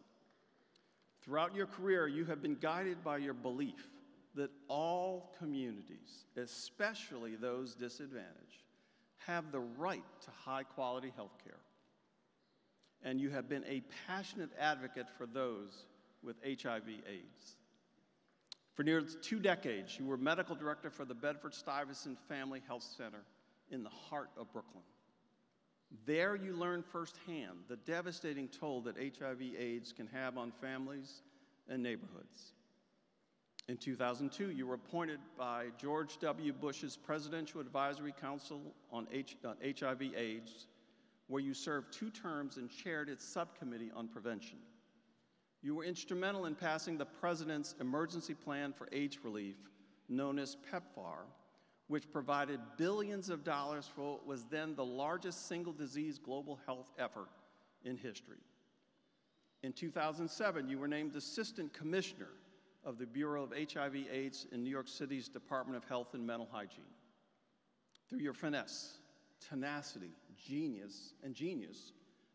G: Throughout your career, you have been guided by your belief that all communities, especially those disadvantaged, have the right to high-quality health care. And you have been a passionate advocate for those with HIV/AIDS. For nearly 2 decades, you were medical director for the Bedford-Stuyvesant Family Health Center in the heart of Brooklyn. There you learned firsthand the devastating toll that HIV/AIDS can have on families and neighborhoods. In 2002, you were appointed by George W. Bush's Presidential Advisory Council on HIV/AIDS, where you served 2 terms and chaired its subcommittee on prevention. You were instrumental in passing the President's Emergency Plan for AIDS Relief, known as PEPFAR, which provided billions of dollars for what was then the largest single-disease global health effort in history. In 2007, you were named Assistant Commissioner of the Bureau of HIV/AIDS in New York City's Department of Health and Mental Hygiene. Through your finesse, tenacity, genius,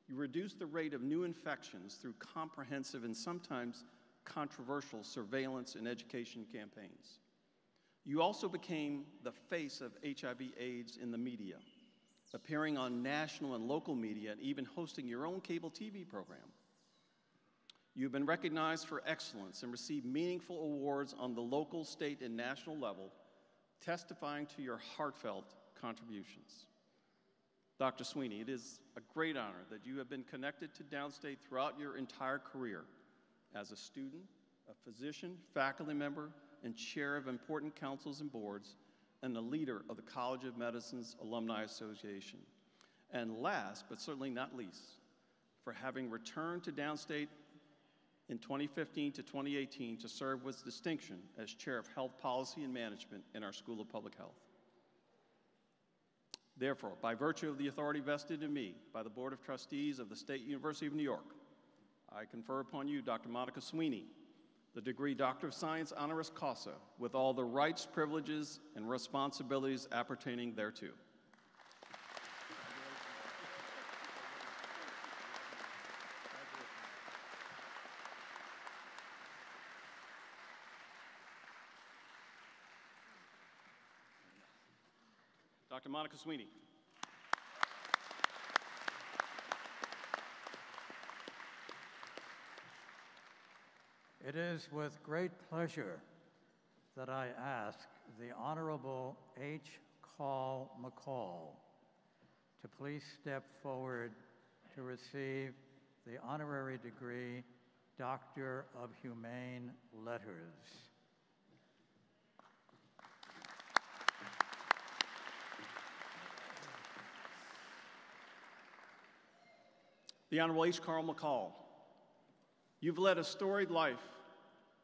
G: you reduced the rate of new infections through comprehensive and sometimes controversial surveillance and education campaigns. You also became the face of HIV/AIDS in the media, appearing on national and local media and even hosting your own cable TV program. You've been recognized for excellence and received meaningful awards on the local, state, and national level, testifying to your heartfelt contributions. Dr. Sweeney, it is a great honor that you have been connected to Downstate throughout your entire career as a student, a physician, faculty member, and chair of important councils and boards, and the leader of the College of Medicine's Alumni Association. And last, but certainly not least, for having returned to Downstate in 2015 to 2018 to serve with distinction as Chair of Health Policy and Management in our School of Public Health. Therefore, by virtue of the authority vested in me by the Board of Trustees of the State University of New York, I confer upon you, Dr. Monica Sweeney, the degree Doctor of Science honoris causa, with all the rights, privileges, and responsibilities appertaining thereto. Dr. Monica Sweeney.
I: It is with great pleasure that I ask the Honorable H. Call McCall to please step forward to receive the honorary degree Doctor of Humane Letters.
G: The Honorable H. Carl McCall, you've led a storied life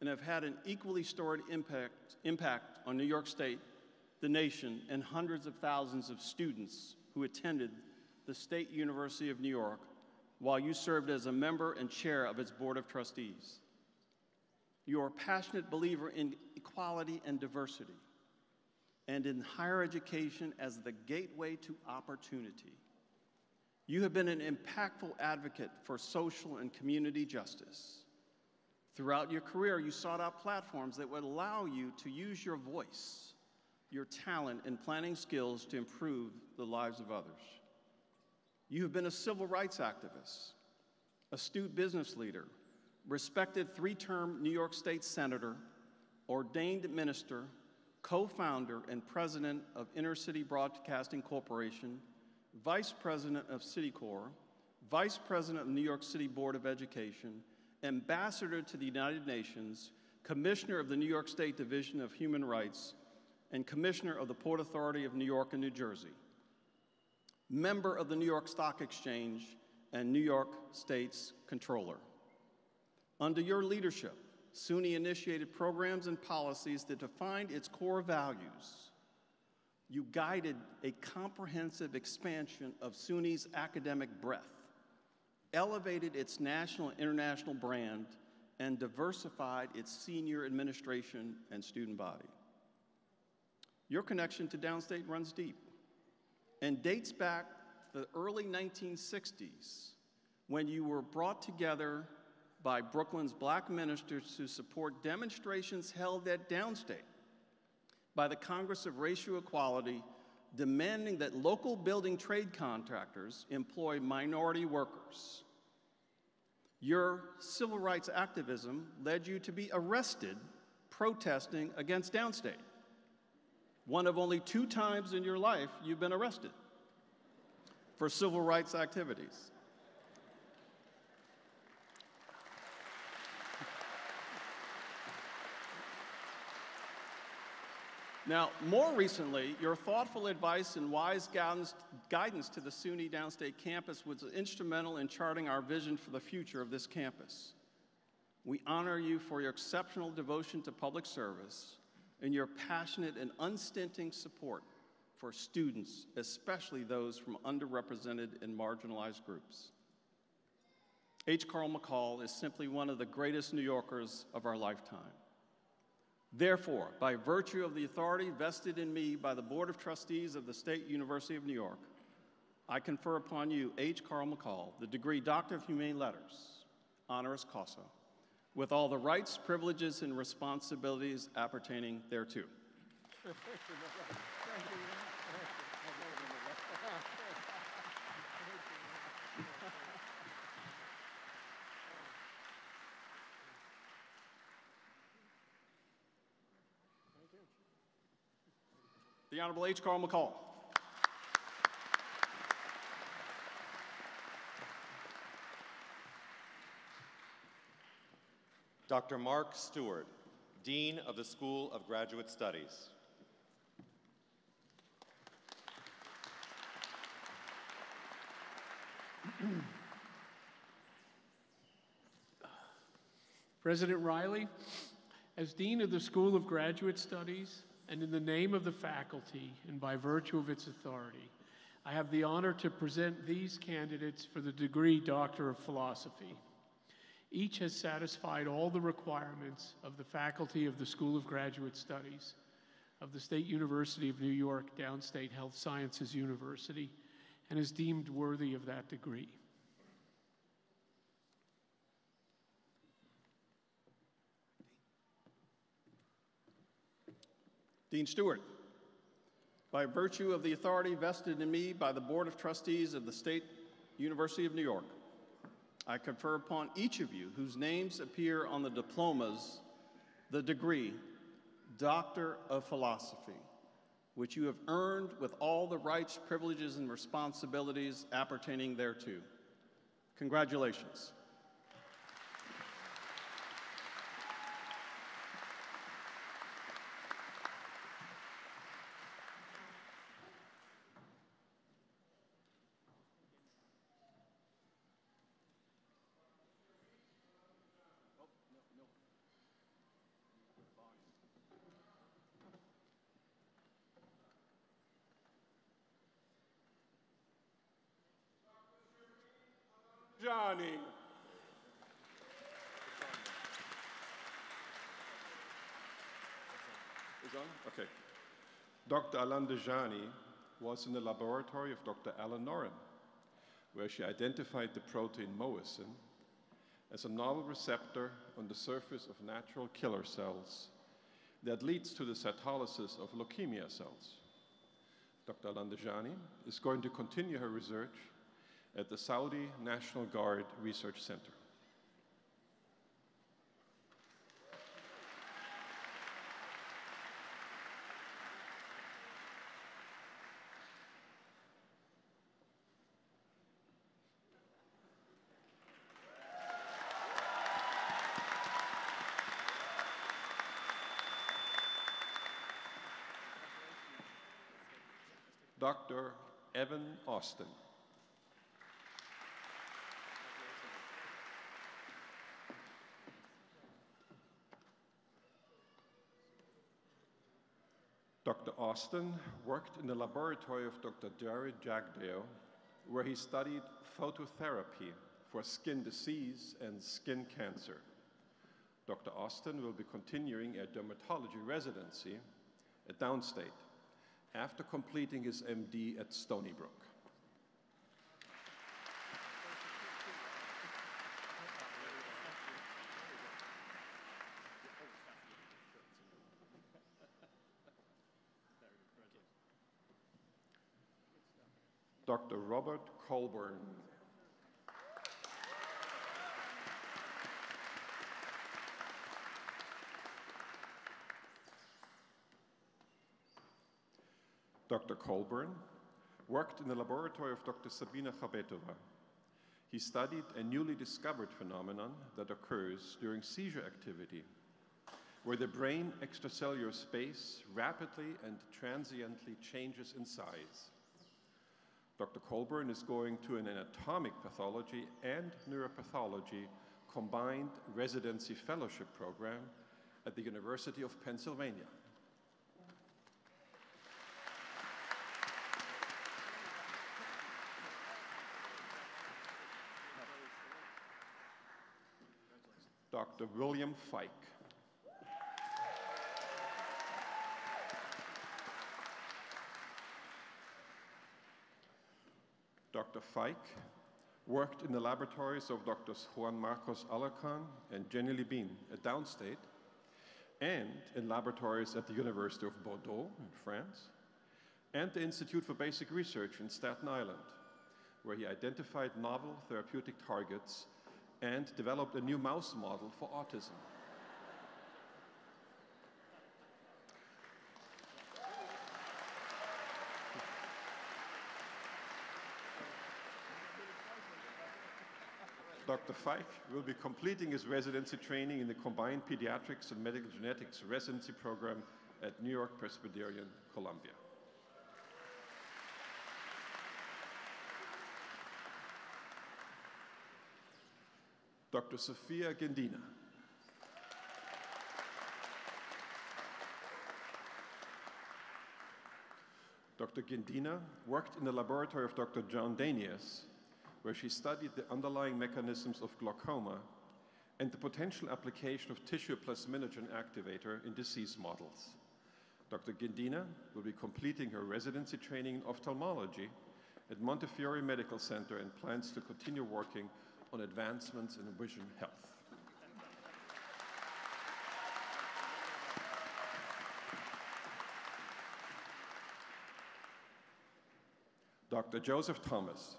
G: and have had an equally storied impact on New York State, the nation, and hundreds of thousands of students who attended the State University of New York while you served as a member and chair of its Board of Trustees. You are a passionate believer in equality and diversity, and in higher education as the gateway to opportunity. You have been an impactful advocate for social and community justice. Throughout your career, you sought out platforms that would allow you to use your voice, your talent, and planning skills to improve the lives of others. You have been a civil rights activist, astute business leader, respected three-term New York State Senator, ordained minister, co-founder and president of Inner City Broadcasting Corporation, vice president of Citicorp, vice president of New York City Board of Education, ambassador to the United Nations, commissioner of the New York State Division of Human Rights, and commissioner of the Port Authority of New York and New Jersey, member of the New York Stock Exchange, and New York State's controller. Under your leadership, SUNY initiated programs and policies that defined its core values. You guided a comprehensive expansion of SUNY's academic breadth, elevated its national and international brand, and diversified its senior administration and student body. Your connection to downstate runs deep and dates back to the early 1960s when you were brought together by Brooklyn's black ministers to support demonstrations held at downstate by the Congress of Racial Equality, demanding that local building trade contractors employ minority workers. Your civil rights activism led you to be arrested protesting against downstate. One of only 2 times in your life you've been arrested for civil rights activities. Now, more recently, your thoughtful advice and wise guidance to the SUNY Downstate campus was instrumental in charting our vision for the future of this campus. We honor you for your exceptional devotion to public service and your passionate and unstinting support for students, especially those from underrepresented and marginalized groups. H. Carl McCall is simply one of the greatest New Yorkers of our lifetime. Therefore, by virtue of the authority vested in me by the Board of Trustees of the State University of New York, I confer upon you, H. Carl McCall, the degree Doctor of Humane Letters, honoris causa, with all the rights, privileges, and responsibilities appertaining thereto. The Honorable H. Carl McCall.
E: Dr. Mark Stewart, Dean of the School of Graduate Studies.
J: President Riley, as Dean of the School of Graduate Studies, and in the name of the faculty and by virtue of its authority, I have the honor to present these candidates for the degree Doctor of Philosophy. Each has satisfied all the requirements of the faculty of the School of Graduate Studies of the State University of New York Downstate Health Sciences University and is deemed worthy of that degree.
G: Dean Stewart, By virtue of the authority vested in me by the Board of Trustees of the State University of New York, I confer upon each of you whose names appear on the diplomas the degree Doctor of Philosophy, which you have earned with all the rights, privileges, and responsibilities appertaining thereto. Congratulations.
K: Johnny. Is on? Okay. Dr. Alain Dejani was in the laboratory of Dr. Alan Noren, where she identified the protein myosin as a novel receptor on the surface of natural killer cells that leads to the cytolysis of leukemia cells. Dr. Alain Dejani is going to continue her research at the Saudi National Guard Research Center. Dr. Evan Austin. Dr. Austin worked in the laboratory of Dr. Jared Jagdeo, where he studied phototherapy for skin disease and skin cancer. Dr. Austin will be continuing a dermatology residency at Downstate after completing his MD at Stony Brook. Dr. Robert Colburn. Dr. Colburn worked in the laboratory of Dr. Sabina Chabetova. He studied a newly discovered phenomenon that occurs during seizure activity, where the brain extracellular space rapidly and transiently changes in size. Dr. Colburn is going to an anatomic pathology and neuropathology combined residency fellowship program at the University of Pennsylvania. Dr. William Fike. Dr. Fike worked in the laboratories of Drs. Juan Marcos Alarcon and Jenny Libin at Downstate, and in laboratories at the University of Bordeaux in France, and the Institute for Basic Research in Staten Island, where he identified novel therapeutic targets and developed a new mouse model for autism. Dr. Fike will be completing his residency training in the Combined Pediatrics and Medical Genetics Residency Program at New York Presbyterian Columbia. Dr. Sofia Gendina. Dr. Gendina worked in the laboratory of Dr. John Danius, where she studied the underlying mechanisms of glaucoma and the potential application of tissue plasminogen activator in disease models. Dr. Gendina will be completing her residency training in ophthalmology at Montefiore Medical Center and plans to continue working on advancements in vision health. Dr. Joseph Thomas.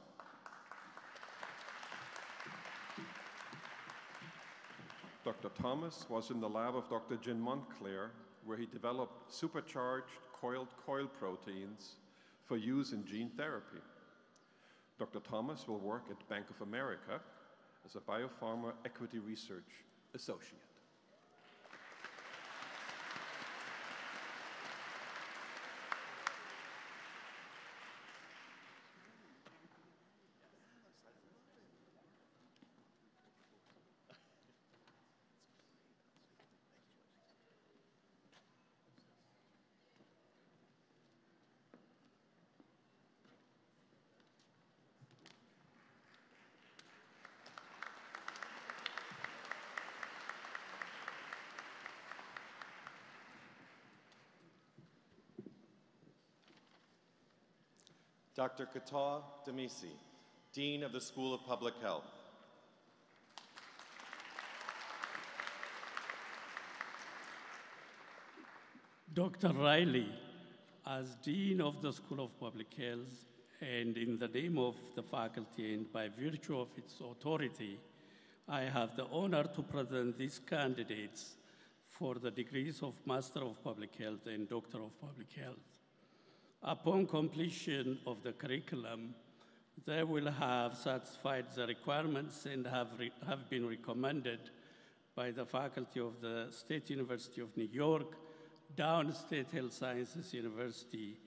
K: Dr. Thomas was in the lab of Dr. Jean Montclair, where he developed supercharged coiled coil proteins for use in gene therapy. Dr. Thomas will work at Bank of America as a biopharma equity research associate.
E: Dr. Kataw Demisi, Dean of the School of Public Health.
L: Dr. Riley, as Dean of the School of Public Health, and in the name of the faculty and by virtue of its authority, I have the honor to present these candidates for the degrees of Master of Public Health and Doctor of Public Health. Upon completion of the curriculum, they will have satisfied the requirements and have been recommended by the faculty of the State University of New York, Downstate Health Sciences University,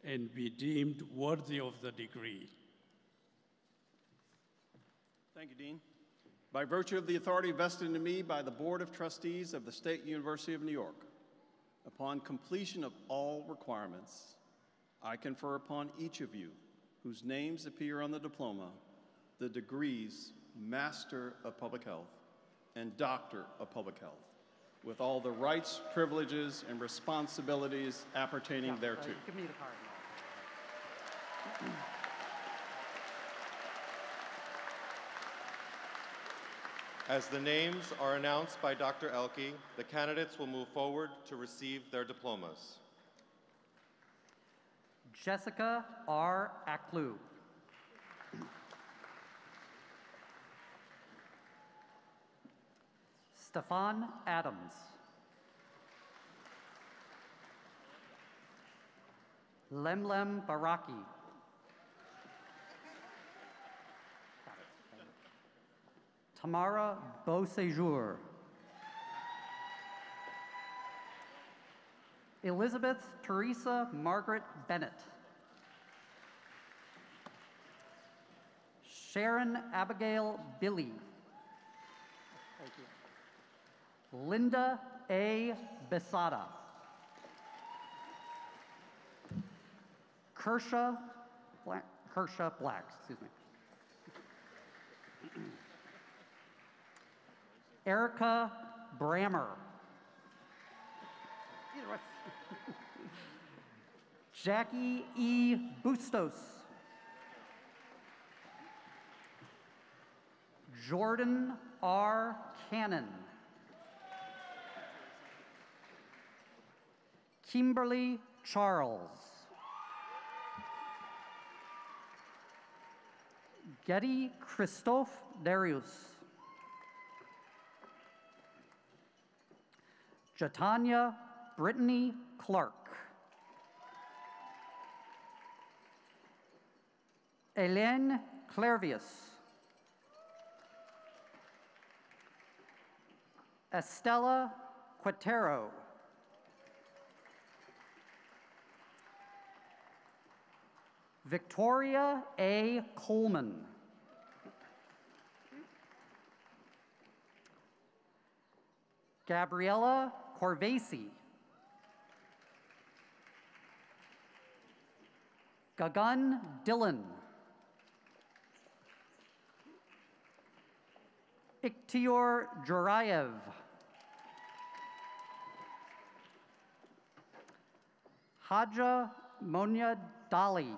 L: and be deemed worthy of the degree.
G: Thank you, Dean. By virtue of the authority vested in me by the Board of Trustees of the State University of New York, upon completion of all requirements, I confer upon each of you whose names appear on the diploma the degrees Master of Public Health and Doctor of Public Health, with all the rights, privileges, and responsibilities appertaining thereto.
M: Give me the card.
E: As the names are announced by Dr. Elke, the candidates will move forward to receive their diplomas.
M: Jessica R. Aklu. Stefan Adams. Lemlem Baraki. Tamara Beausejour. Elizabeth Teresa Margaret Bennett. Sharon Abigail Billy. Linda A. Besada. Kersha Black, excuse me. Erica Brammer. Jackie E. Bustos. Jordan R. Cannon. Kimberly Charles. Getty Christophe Darius. Jatanya Brittany Clark. Hélène Clervius. Estella Quatero. Victoria A. Coleman. Gabriella Corvasi. Gagan Dillon. Ikhtior Jurayev. Haja Monia Dali.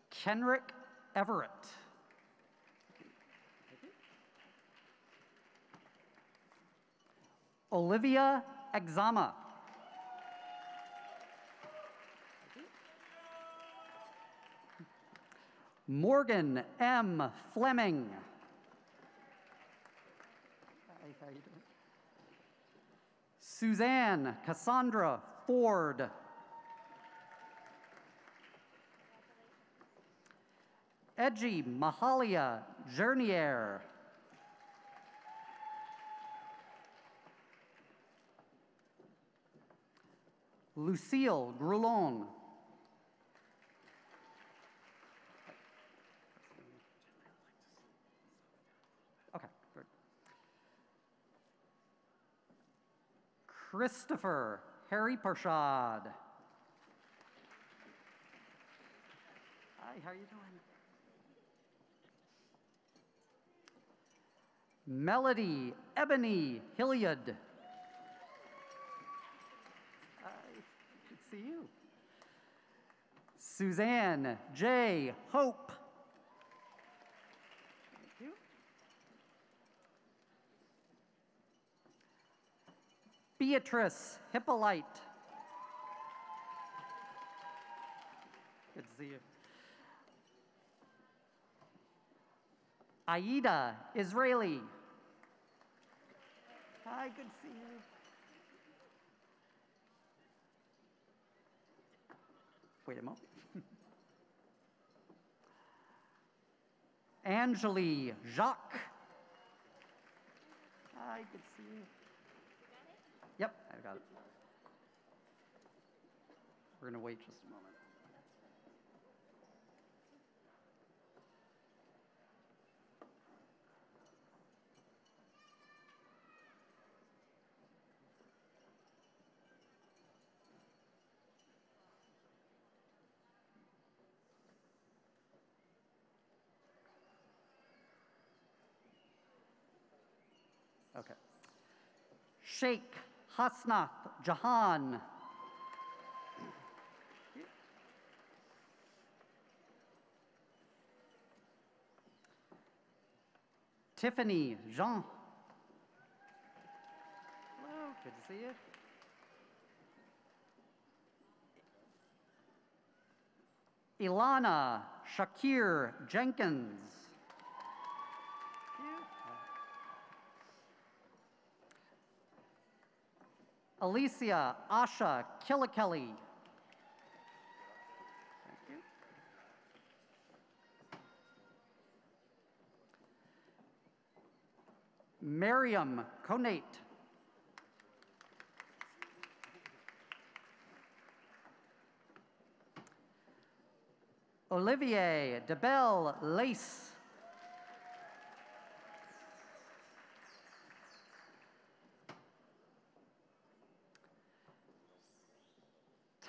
M: Kenrick Everett. Olivia Exama. Morgan M. Fleming. Hi, how you doing? Suzanne Cassandra Ford. Edgy Mahalia Jernier. Lucille Groulon. Okay, good. Christopher Harry Parshad. Hi, how you doing? Melody Ebony Hilliard. Hi, good to see you. Suzanne J. Hope. Thank you. Beatrice Hippolyte. Good to see you. Aida Israeli. Hi, good to see you. Wait a moment. Angeli Jacques. Hi, good to see you. Yep, I got it. We're going to wait just a moment. Okay. Sheikh Hasnath Jahan. Tiffany Jean. Hello, good to see you. Ilana Shakir Jenkins. Alicia Asha Killikelly. Thank you. Miriam Conate. Olivier DeBelle Lace.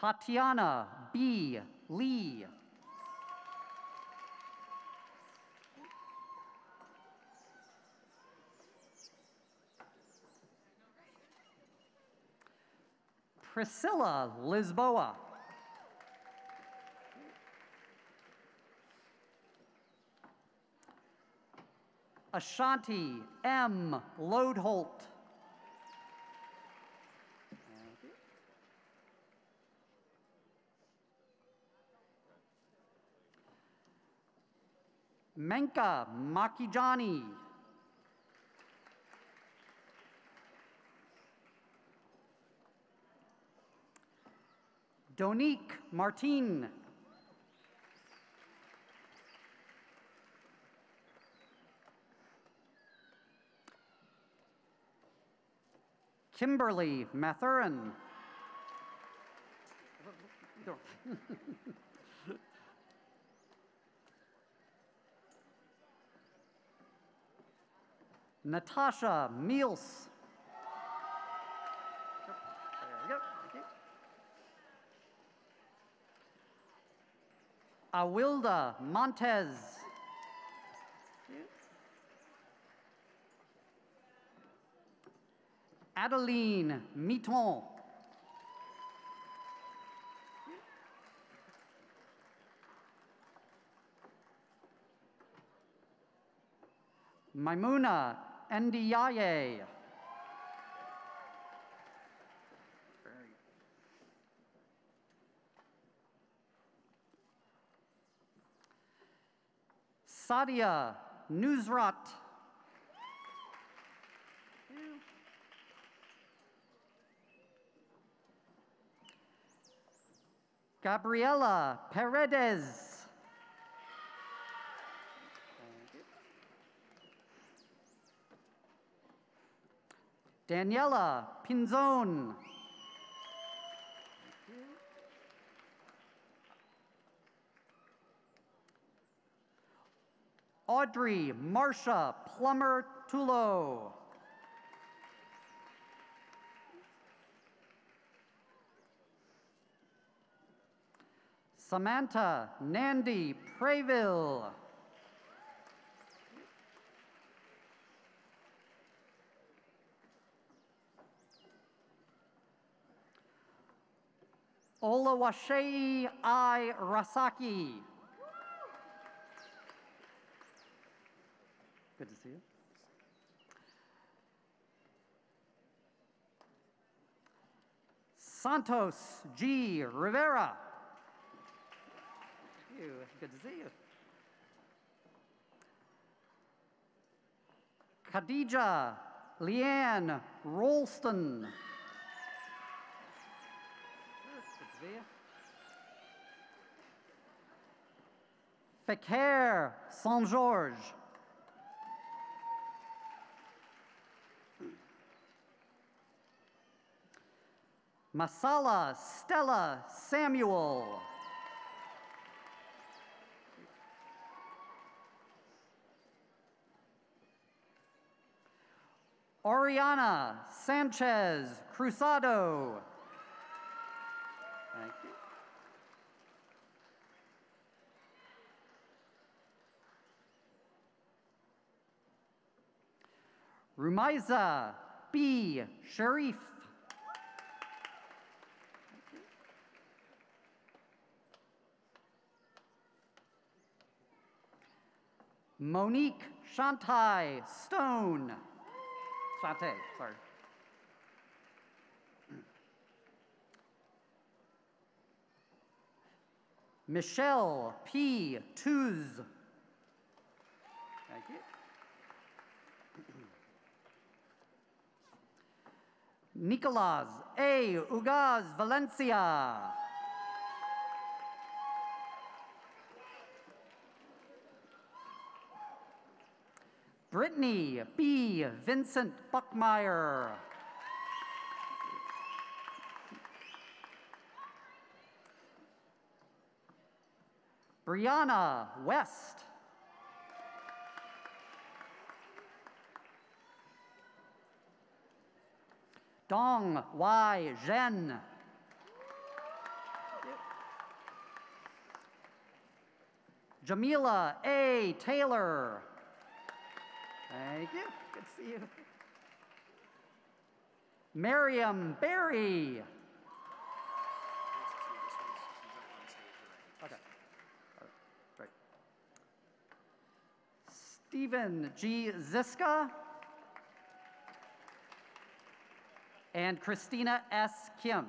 M: Tatiana B. Lee. Priscilla Lisboa. Ashanti M. Lodeholt. Menka Makijani. Donique Martin. Kimberly Mathurin. Natasha Meals. There we go. Thank you. Awilda Montez. Adeline Miton. Maimuna Ndiaye. Sadia Nusrat. Gabriela Paredes. Daniela Pinzon. Audrey Marcia Plummer Tulo. Samantha Nandi Preville. Olawashei I. Rasaki. Good to see you. Santos G. Rivera. Thank you. Good to see you. Khadija Leanne Rolston. Good to see you. Fekir Saint George. Masala Stella Samuel. Oriana Sanchez Cruzado. Thank you. Rumaiza B. Sharif. Monique Shantai Stone. Shantae, sorry. Michelle P. Tuz. Thank you. Nicolas A. Ugaz Valencia. Brittany B. Vincent Buckmeyer. Brianna West. Dong Y. Zhen. Jamila A. Taylor. Thank you. Good to see you. Miriam Berry. Okay. Great. Stephen G. Ziska. And Christina S. Kim.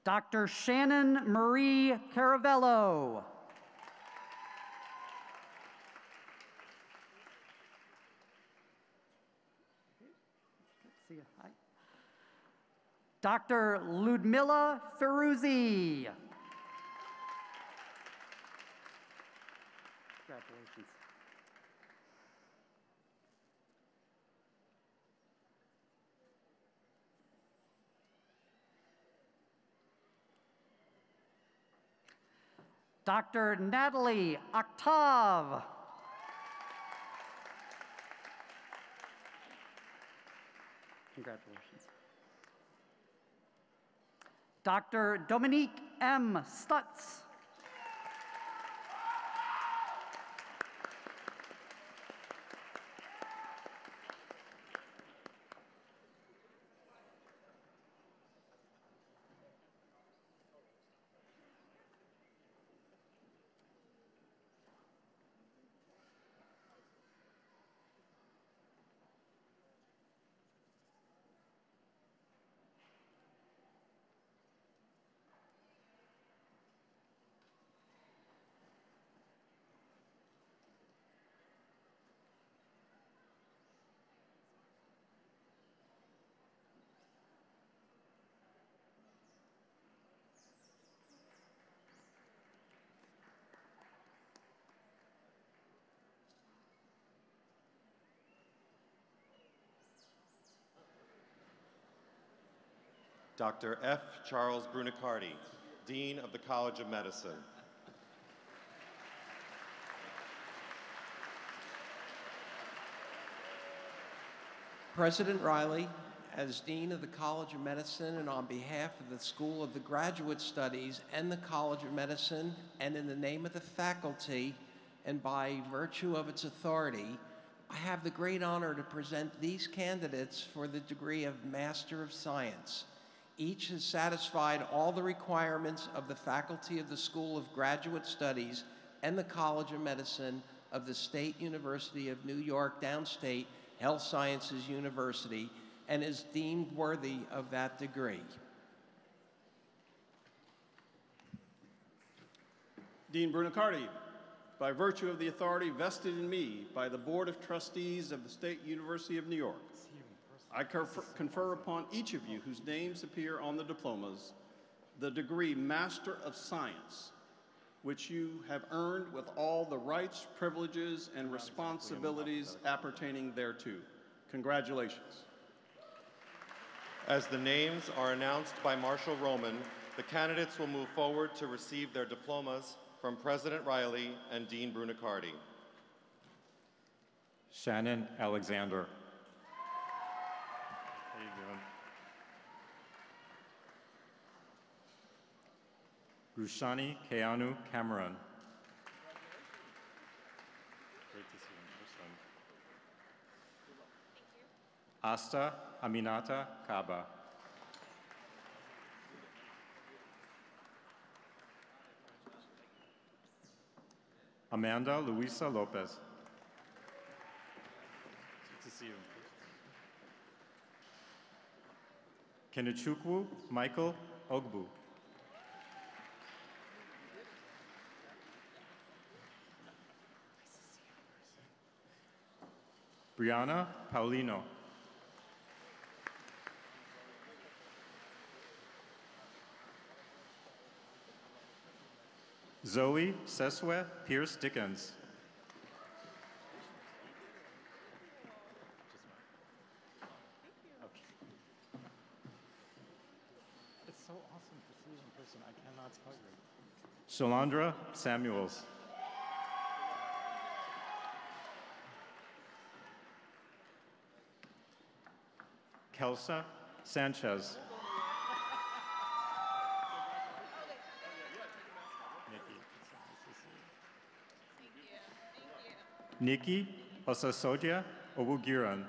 M: Dr. Shannon Marie Caravello. See you. Hi. Dr. Ludmila Feruzzi. Congratulations. Dr. Natalie Octave. Congratulations. Dr. Dominique M. Stutz.
E: Dr. F. Charles Brunicardi, Dean of the College of Medicine.
H: President Riley, as Dean of the College of Medicine and on behalf of the School of the Graduate Studies and the College of Medicine, and in the name of the faculty and by virtue of its authority, I have the great honor to present these candidates for the degree of Master of Science. Each has satisfied all the requirements of the faculty of the School of Graduate Studies and the College of Medicine of the State University of New York Downstate Health Sciences University, and is deemed worthy of that degree.
G: Dean Brunicardi, by virtue of the authority vested in me by the Board of Trustees of the State University of New York, I confer upon each of you whose names appear on the diplomas the degree Master of Science, which you have earned with all the rights, privileges, and responsibilities appertaining thereto. Congratulations.
E: As the names are announced by Marshal Roman, the candidates will move forward to receive their diplomas from President Riley and Dean Brunicardi.
C: Shannon Alexander. How you doing? Rushani Keanu Cameron. Great to see you in person. Asta Aminata Kaba. Amanda Luisa Lopez. Good to see you. Kenechukwu Michael Ogbu. Brianna Paulino. Zoe Seswe Pierce Dickens. It's so awesome to see you in person. I cannot tell you. Shalandra Samuels. Kelsa Sanchez. Nikki Osasodia Owugiran.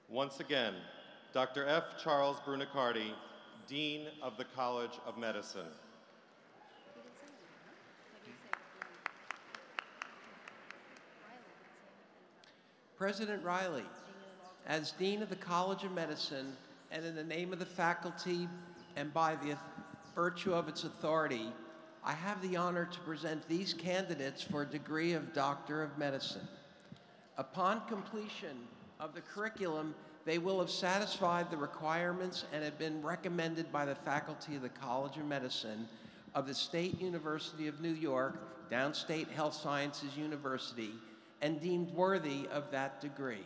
E: Once again, Dr. F. Charles Brunicardi, Dean of the College of Medicine.
H: President Riley, as Dean of the College of Medicine, and in the name of the faculty and by the virtue of its authority, I have the honor to present these candidates for a degree of Doctor of Medicine. Upon completion of the curriculum They will have satisfied the requirements and have been recommended by the faculty of the College of Medicine of the State University of New York, Downstate Health Sciences University, and deemed worthy of that degree.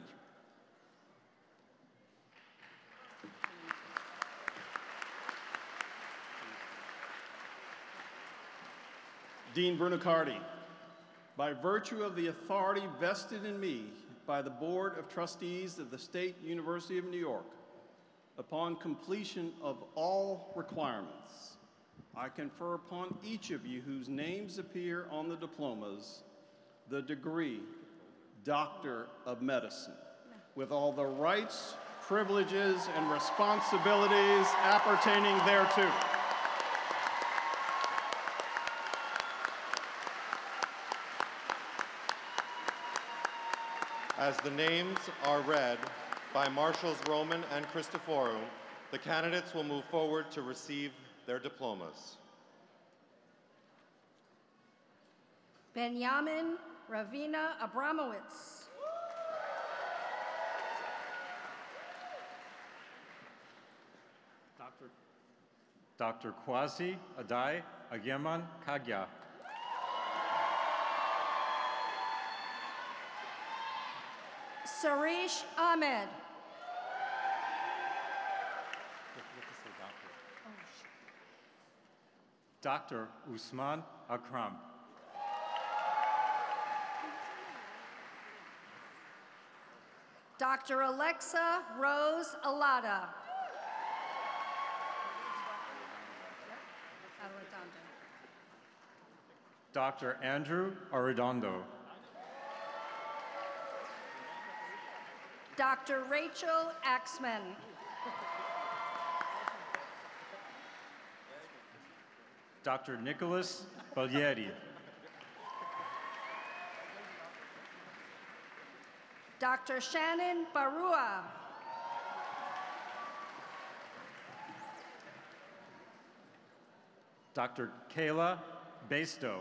G: Dean Brunacardi, by virtue of the authority vested in me by the Board of Trustees of the State University of New York, upon completion of all requirements, I confer upon each of you whose names appear on the diplomas the degree Doctor of Medicine, with all the rights, privileges, and responsibilities appertaining thereto.
E: As the names are read by Marshals Roman and Christoforou, the candidates will move forward to receive their diplomas.
D: Benjamin Ravina Abramowitz.
C: Dr. Kwasi Adai Ageman Kagya.
D: Sarish Ahmed.
C: Dr. Usman Akram.
D: Dr. Alexa Rose Alada.
C: Dr. Andrew Arredondo.
D: Dr. Rachel Axman.
C: Dr. Nicholas Baglieri.
D: Dr. Shannon Barua.
C: Dr. Kayla Basto.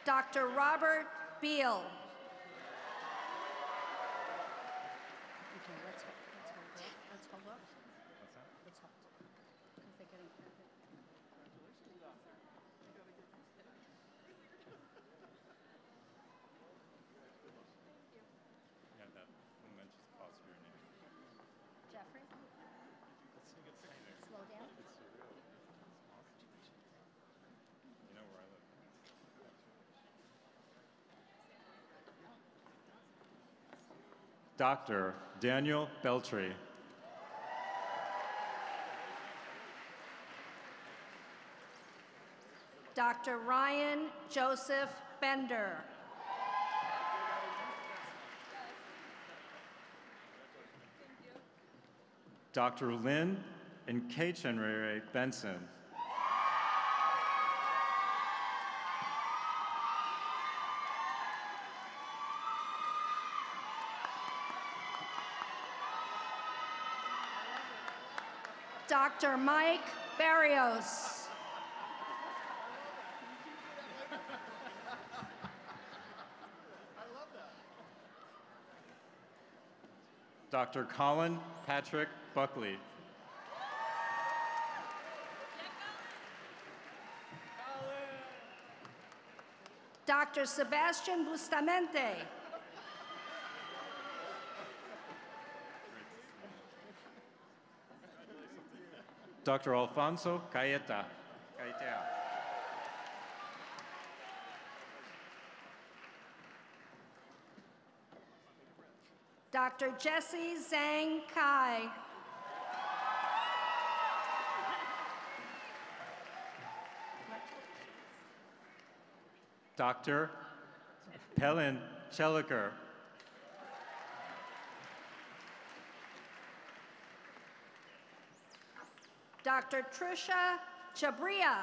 D: Dr. Robert Beal. Okay, let's hold up. Let's hold. Because they're getting
C: Yeah, that momentous pause for your name.
D: Jeffrey? Slow down.
C: You know where I live. Dr. Daniel Beltry.
D: Dr. Ryan Joseph Bender.
C: Dr. Lynn and Kachenrere Benson.
D: Dr. Mike Barrios.
C: Dr. Colin Patrick Buckley.
D: Dr. Sebastian Bustamente.
C: Dr. Alfonso Caeta.
D: Dr. Jesse Zhang Kai.
C: Dr. Pelin Cheliker.
D: Dr. Trisha Chabria.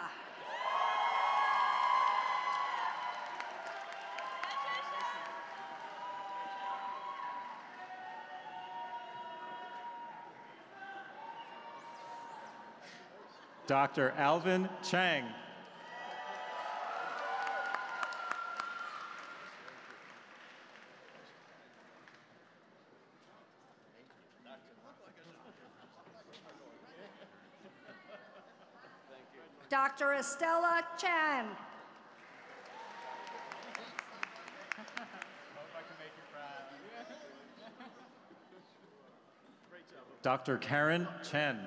C: Dr. Alvin Chang.
D: Dr. Estella Chan.
N: Dr. Karen Chen.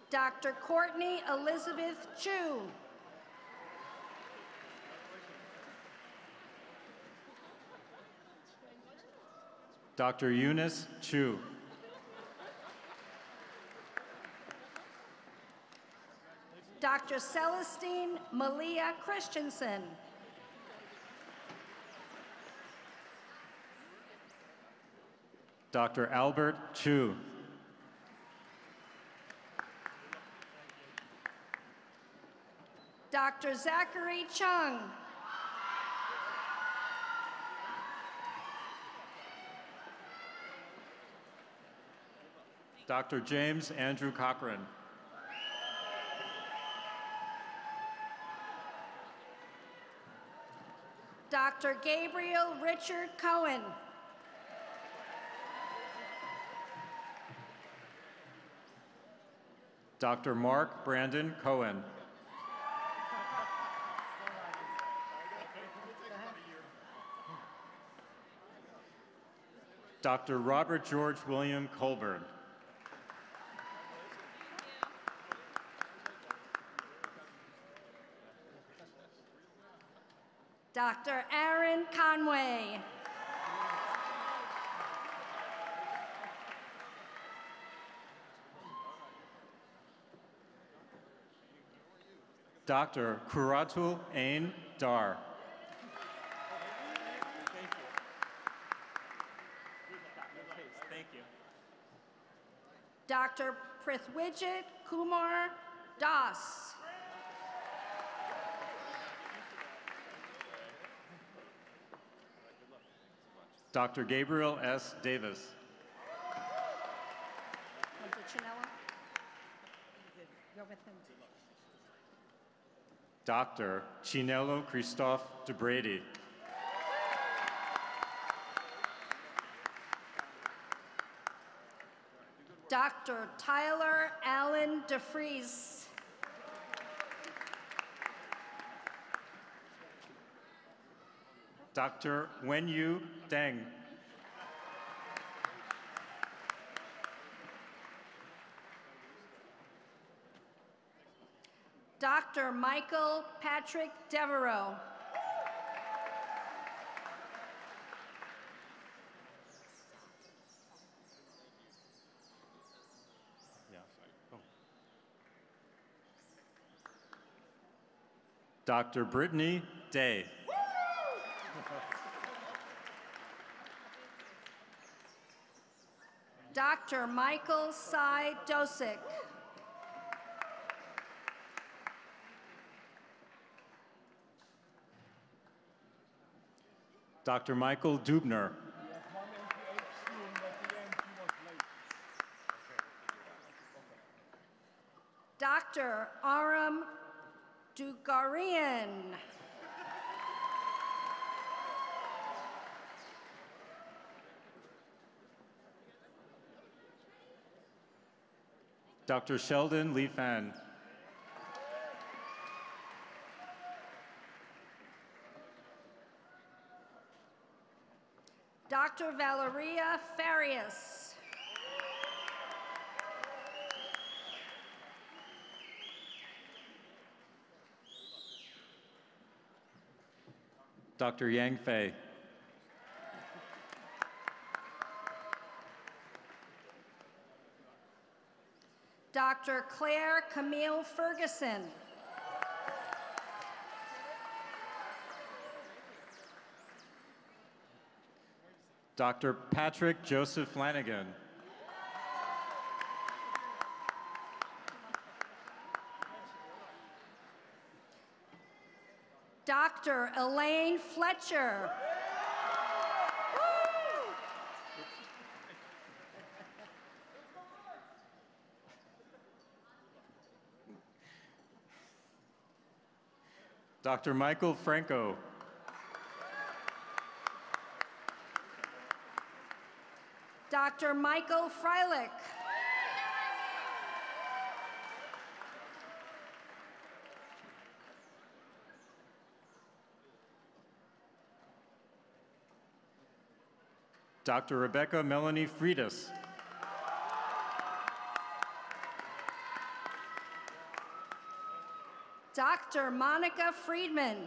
D: Dr. Courtney Elizabeth Chu.
N: Dr. Eunice Chu.
D: Dr. Celestine Malia Christensen.
N: Dr. Albert Chu.
D: Dr. Zachary Chung.
N: Dr. James Andrew Cochran.
D: Dr. Gabriel Richard Cohen.
N: Dr. Mark Brandon Cohen. Dr. Robert George William Colburn.
D: Dr. Aaron Conway.
N: Dr. Kuratul Ain Dar.
O: Thank you.
D: Dr. Prithwijit Kumar Das.
N: Dr. Gabriel S. Davis.
D: You're with him.
N: Dr. Chinelo Christophe DeBrady.
D: Dr. Tyler Allen DeFries.
N: Dr. Wenyu Deng.
D: Dr. Michael Patrick Devereaux.
N: Dr. Brittany Day.
D: Dr. Michael Sy Dosick.
N: Dr. Michael Dubner.
D: Dr. Aram Dugarian.
N: Dr. Sheldon Lee Fan.
D: Dr. Valeria Farias.
N: Dr. Yang Fei.
D: Dr. Claire Camille Ferguson.
N: Dr. Patrick Joseph Flanagan.
D: Dr. Elaine Fletcher.
N: Dr. Michael Franco.
P: Dr. Michael Freilich.
N: Dr. Rebecca Melanie Freitas.
P: Dr. Monica Friedman.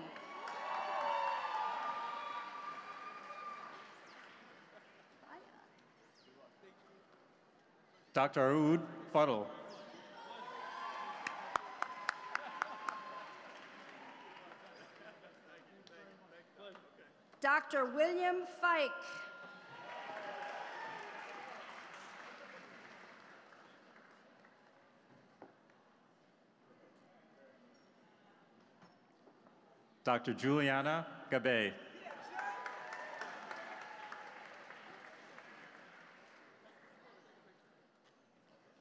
N: Dr. Aoud Fuddle.
P: Dr. William Fike.
N: Dr. Juliana Gabay.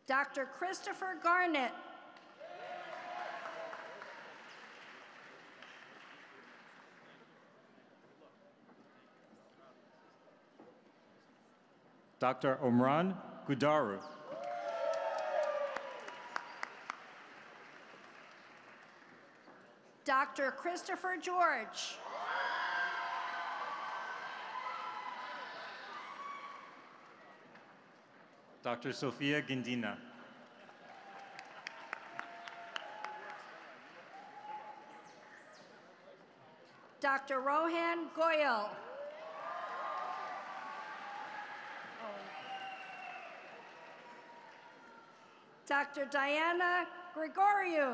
P: Dr. Christopher Garnett.
N: Dr. Omran Gudaru.
P: Dr. Christopher George.
N: Dr. Sofia Gindina.
P: Dr. Rohan Goyal. Dr. Diana Gregoriou.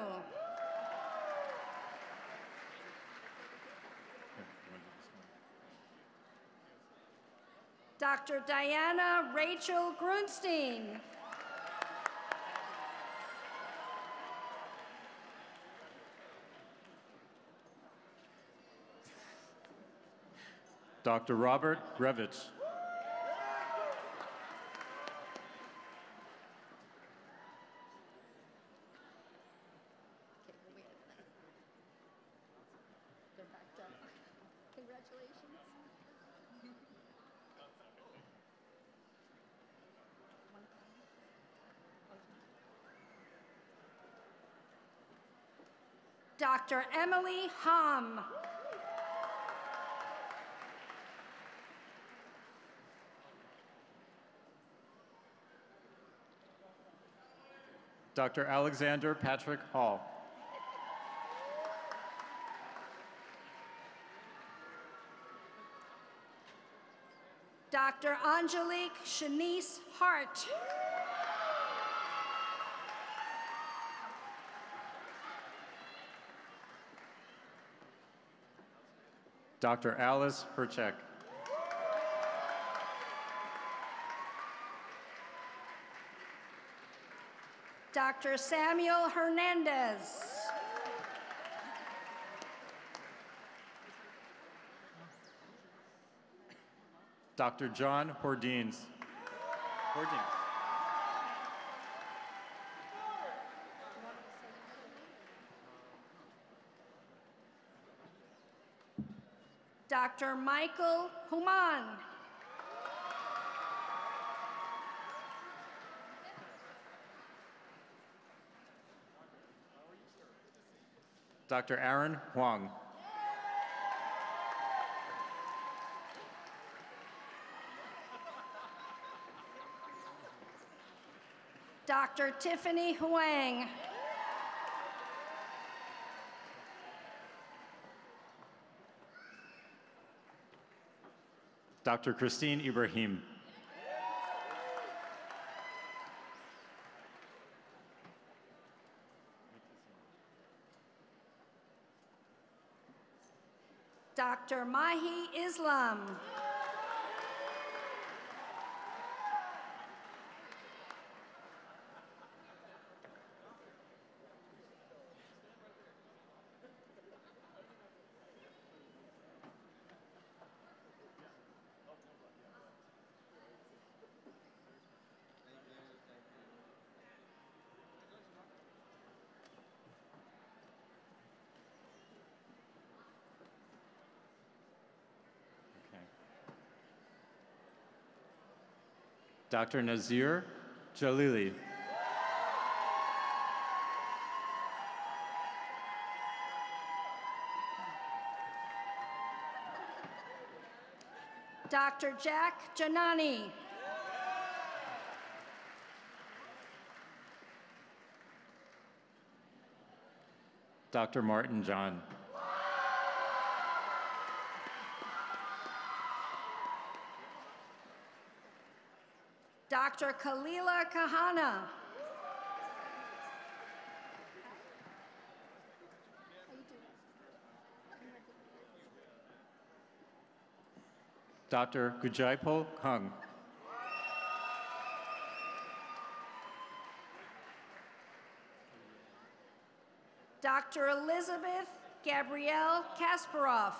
P: Dr. Diana Rachel Grunstein.
N: Dr. Robert Grevich.
P: Dr. Emily Hom.
N: Dr. Alexander Patrick Hall.
P: Dr. Angelique Shanice Hart.
N: Dr. Alice Perchek.
P: Dr. Samuel Hernandez.
N: Dr. John Hordines.
P: Dr. Michael Human.
N: Dr. Aaron Huang.
P: Dr. Tiffany Huang.
N: Dr. Christine Ibrahim.
P: Dr. Mahi Islam.
N: Dr. Nazir Jalili.
P: Dr. Jack Janani.
N: Dr. Martin John.
P: Dr. Kalila Kahana.
N: Dr. Gujaipol Kung.
P: Dr. Elizabeth Gabrielle Kasparov.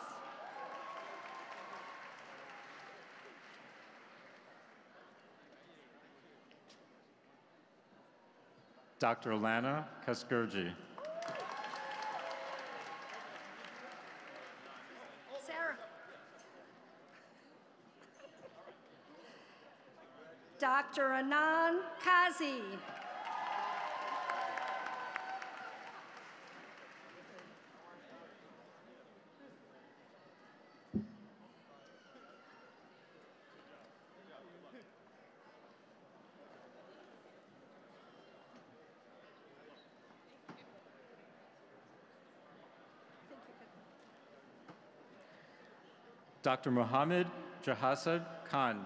N: Dr. Lana Kaskurji.
P: Sarah. Dr. Anand Kazi.
N: Dr. Mohammed Jahasad Khan.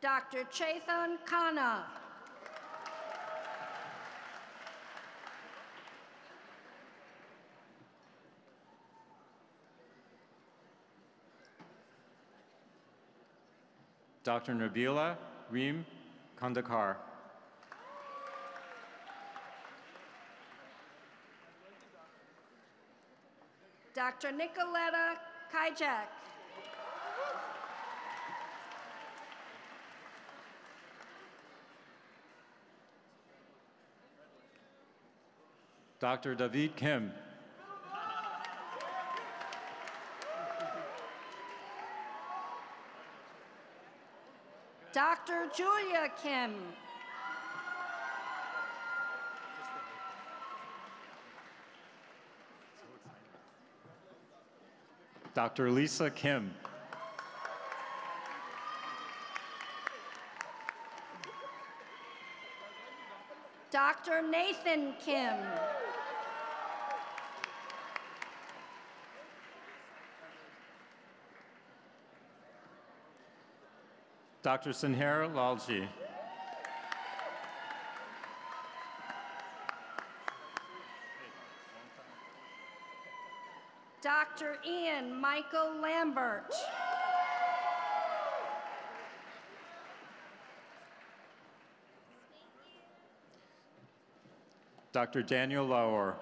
P: Dr. Chetan Khanna.
N: Dr. Nabila Reem Kandakar.
P: Dr. Nicoletta Kajak.
N: Dr. David Kim.
P: Dr. Julia Kim.
N: Dr. Lisa Kim.
P: Dr. Nathan Kim.
N: Dr. Sinher Lalji.
P: Dr. Ian Michael Lambert.
N: Dr. Daniel Lauer.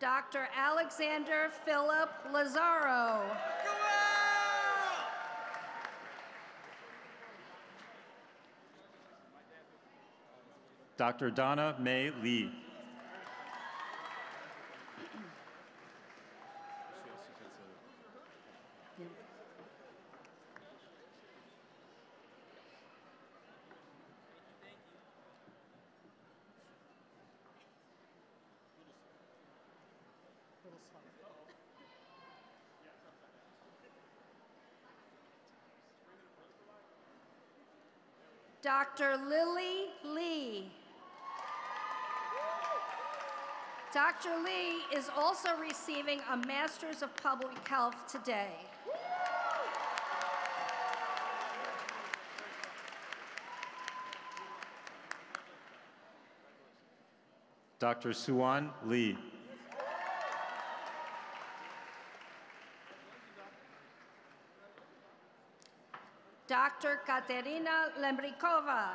P: Dr. Alexander Philip Lazaro.
N: Dr. Donna May Lee.
P: Dr. Lily Lee. Dr. Lee is also receiving a Master's of Public Health today.
N: Dr. Suwan Lee.
P: Dr. Katerina Lembrikova.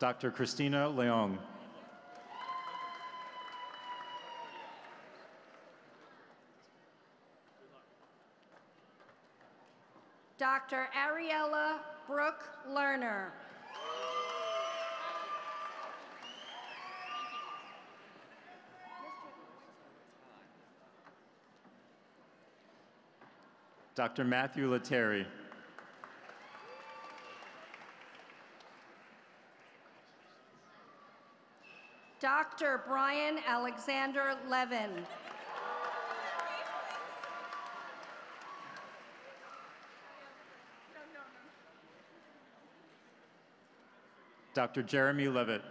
N: Dr. Christina Leong.
P: Dr. Ariella Brooke Lerner.
N: Dr. Matthew Lettieri.
P: Dr. Brian Alexander Levin.
N: Dr. Jeremy Levitt.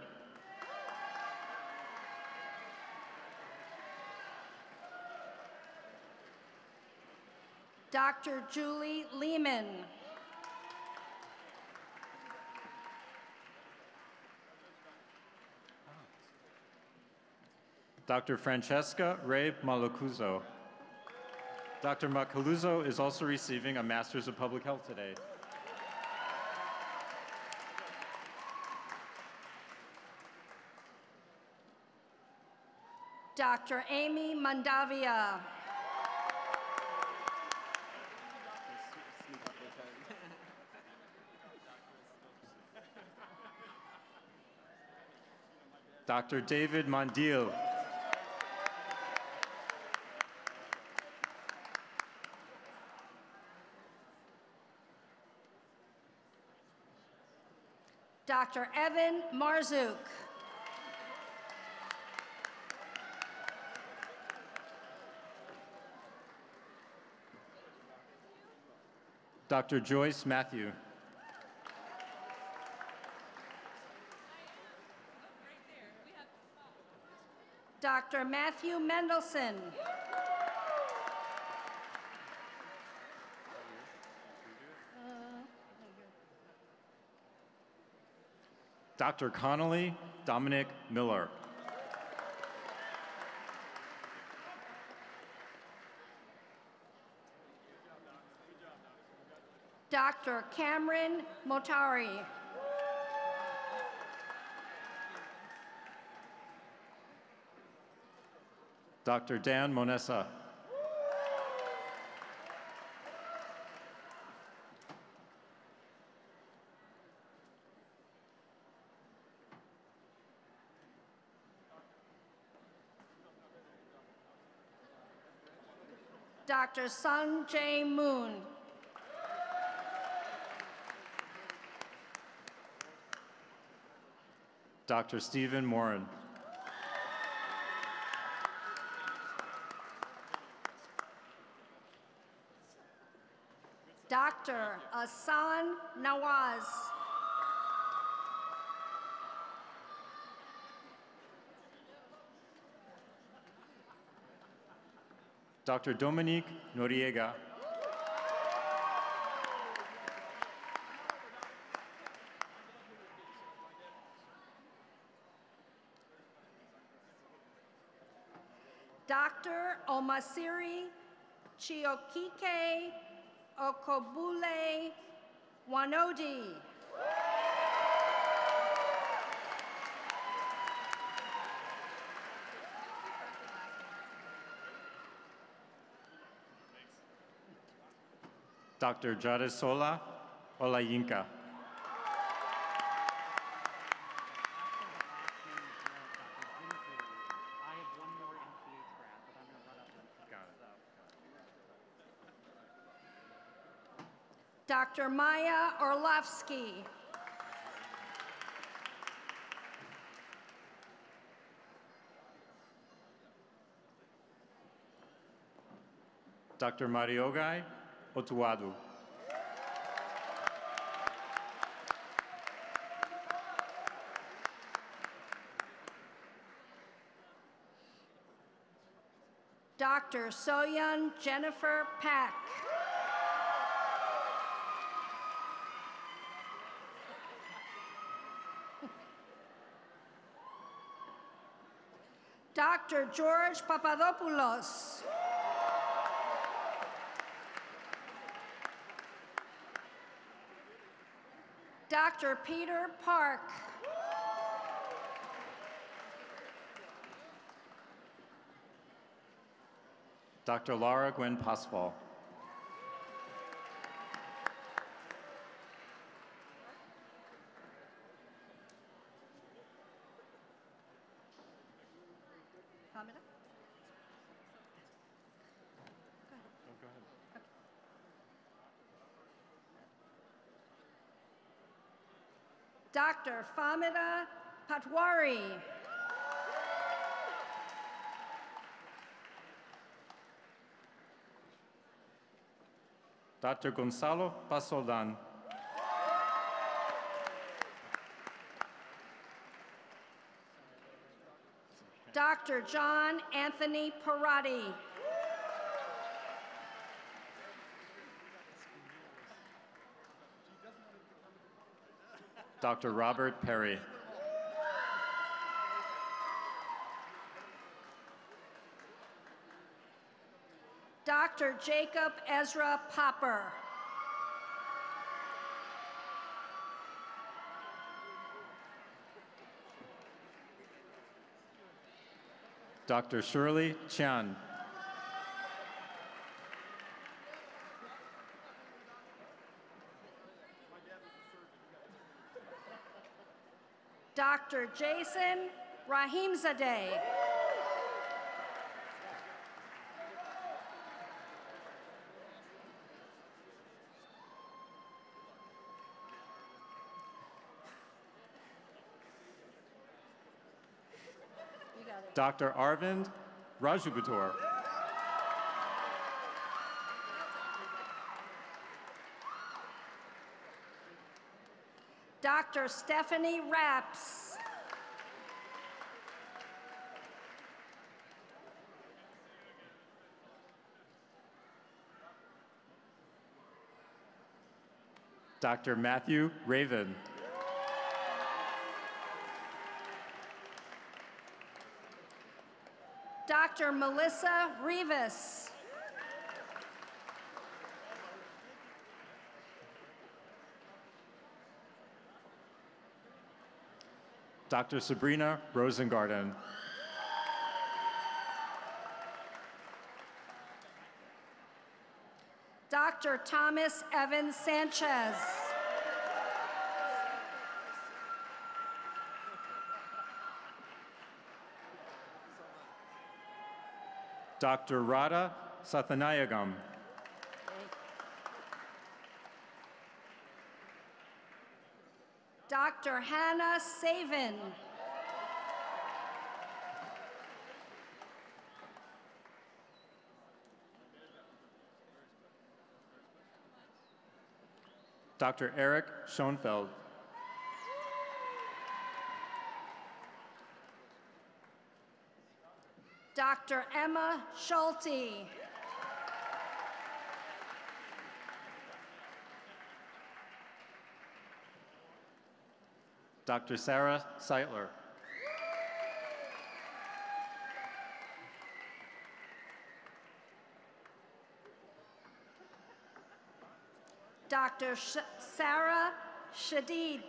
P: Dr. Julie Lehman.
N: Dr. Francesca Ray Malacuzzo. Dr. Macaluzzo is also receiving a Master's of Public Health today.
P: Dr. Amy Mandavia.
N: Dr. David Mondil.
P: Dr. Evan Marzuk.
N: Dr. Joyce Matthew.
P: Dr. Matthew Mendelson.
N: Dr. Connolly Dominic Miller.
P: Dr. Cameron Motari.
N: Dr. Dan Monessa.
P: Dr. Sun Jae Moon.
N: Dr. Stephen Morin.
P: Dr. Asan Nawaz.
N: Dr. Dominique Noriega.
P: Dr. Omasiri Chiokike Okobule Wanodi.
N: Dr. Jadesola Olayinka.
P: Dr. Maya Orlovsky.
N: Dr. Mariogai Otuadu.
P: Dr. Soyeon Jennifer Pack. Dr. George Papadopoulos. Dr. Peter Park.
N: Dr. Laura Gwen Pasval.
P: Hamida?
K: Go ahead.
P: Dr. Famida Patwari.
N: Dr. Gonzalo Pasoldan.
P: Dr. John Anthony Parati.
N: Dr. Robert Perry.
P: Dr. Jacob Ezra Popper.
N: Dr. Shirley Chan.
P: Dr. Jason Rahimzadeh. You got it.
N: Dr. Arvind Rajubator.
P: Dr. Stephanie Rapps.
N: Dr. Matthew Raven.
P: Dr. Melissa Rivas.
N: Dr. Sabrina Rosengarten.
P: Dr. Thomas Evans Sanchez.
N: Dr. Radha Sathanayagam.
P: Dr. Hannah Savin.
N: Dr. Eric Schoenfeld.
P: Dr. Emma Schulte.
N: Dr. Sarah Seitler.
P: Dr. Sarah Shadid.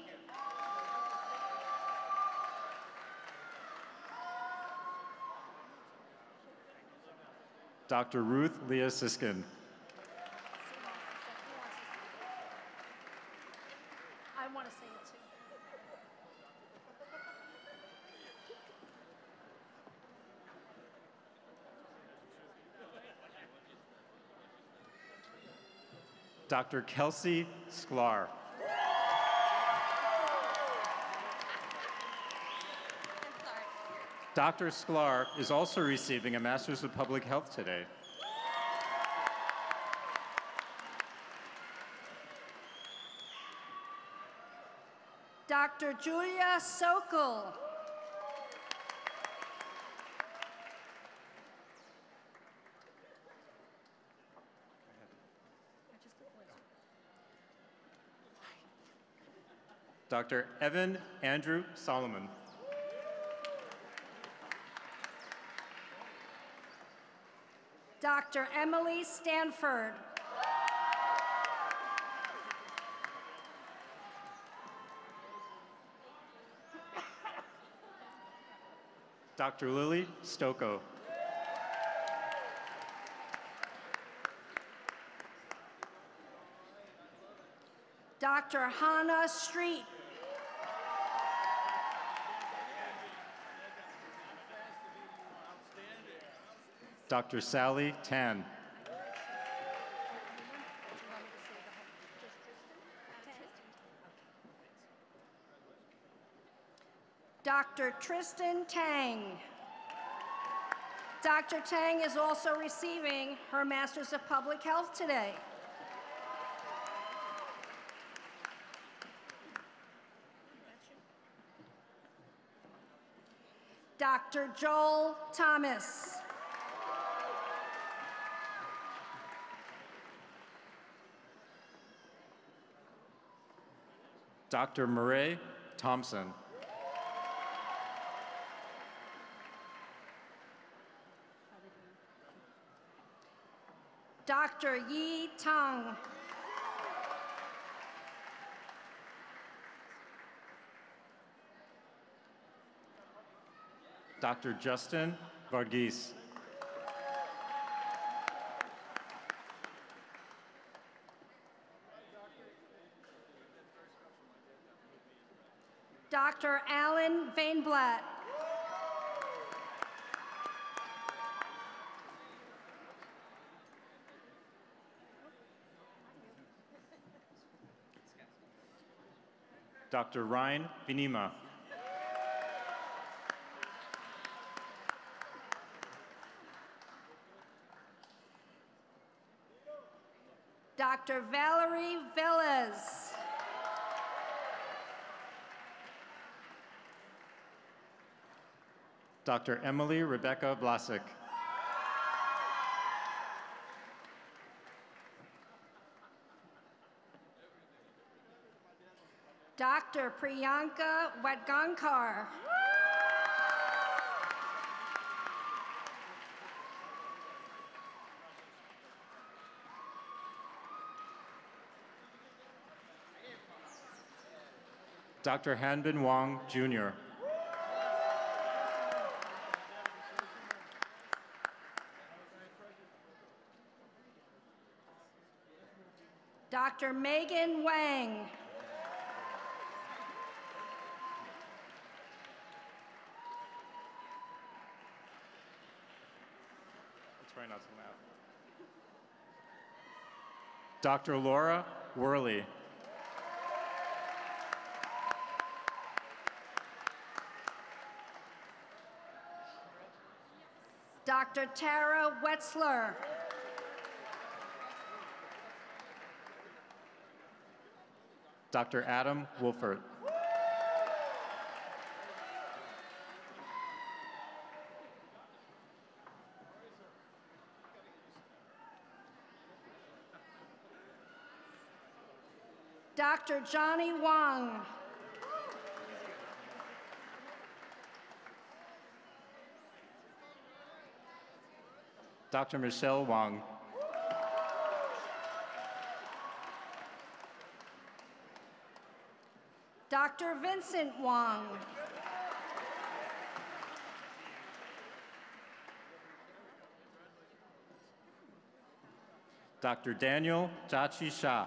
N: Dr. Ruth Leah Siskin.
P: I want to say it too.
N: Dr. Kelsey Sklar. Dr. Sklar is also receiving a Master's of Public Health today.
P: Dr. Julia Sokol.
N: Dr. Evan Andrew Solomon.
P: Dr. Emily Stanford.
N: Dr. Lily Stoko.
P: Dr. Hannah Street.
N: Dr. Sally Tan.
P: Dr. Tristan Tang. Dr. Tang is also receiving her Master's of Public Health today. Dr. Joel Thomas.
N: Dr. Murray Thompson.
P: Dr. Yi Tang.
N: Dr. Justin Varghese.
P: Dr. Alan Vainblatt.
N: Dr. Ryan Vinima.
P: Dr. Valerie Velez.
N: Dr. Emily Rebecca Vlasic.
P: Dr. Priyanka Watgankar.
N: Dr. Hanbin Wong, Jr.
P: Dr. Megan Wang.
N: Try not to laugh. Dr. Laura Worley.
P: Dr. Tara Wetzler.
N: Dr. Adam Wolfert.
P: Dr. Johnny Wang.
N: Dr. Michelle Wang.
P: Dr. Vincent Wang.
N: Dr. Daniel Jachi Shah.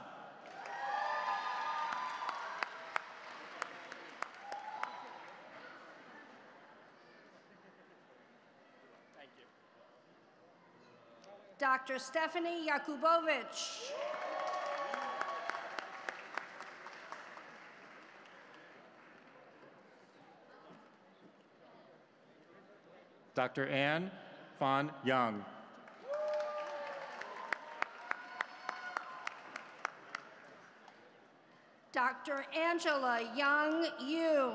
P: Dr. Stephanie Yakubovich.
N: Dr. Ann Fan Young.
P: Dr. Angela Young Yu.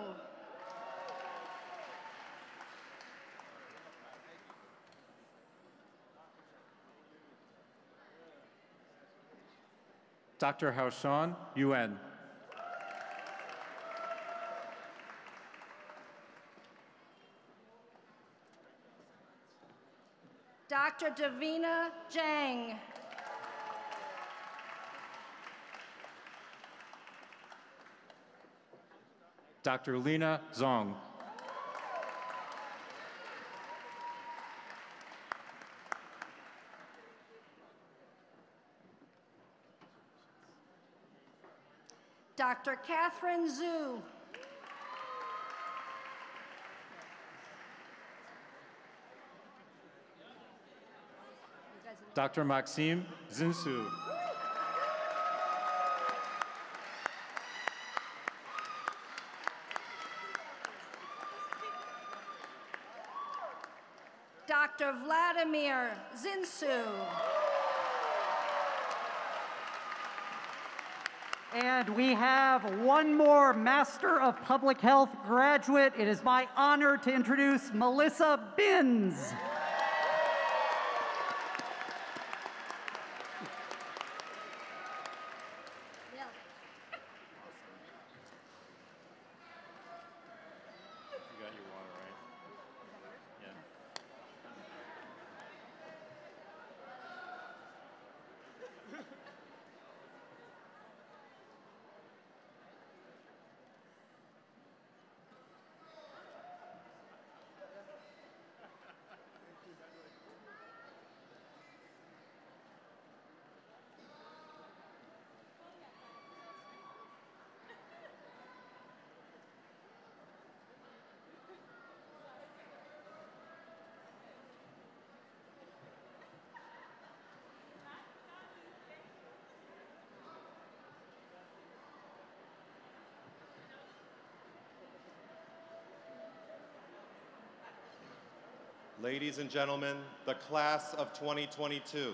N: Dr. Haoshan Yuan.
P: Dr. Davina Jang.
N: Dr. Lena Zong.
P: Dr. Catherine Zhu.
N: Dr. Maxime Zinsou.
P: Dr. Vladimir Zinsou.
M: And we have one more Master of Public Health graduate. It is my honor to introduce Melissa Binns.
N: You got your water, right? Yeah.
E: Ladies and gentlemen, the class of 2022.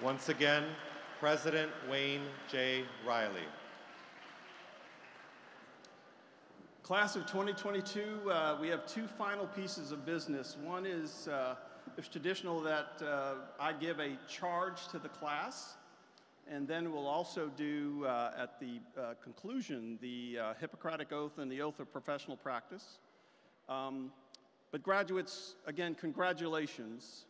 E: Once again, President Wayne J. Riley.
G: Class of 2022, we have two final pieces of business. One is, it's traditional that I give a charge to the class, and then we'll also do, at the conclusion, the Hippocratic Oath and the Oath of Professional Practice. But graduates, again, congratulations.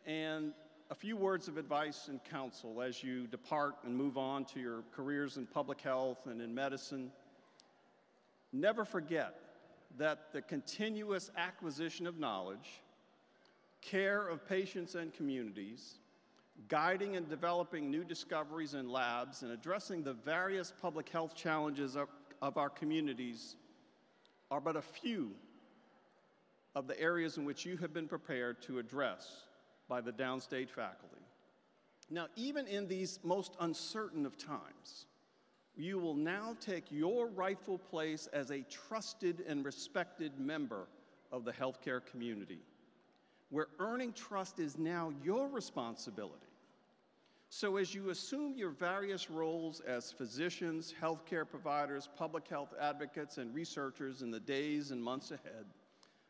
G: And a few words of advice and counsel as you depart and move on to your careers in public health and in medicine. Never forget that the continuous acquisition of knowledge, care of patients and communities, guiding and developing new discoveries in labs, and addressing the various public health challenges of our communities are but a few of the areas in which you have been prepared to address by the downstate faculty. Now, even in these most uncertain of times, you will now take your rightful place as a trusted and respected member of the healthcare community, where earning trust is now your responsibility. So as you assume your various roles as physicians, healthcare providers, public health advocates, and researchers in the days and months ahead,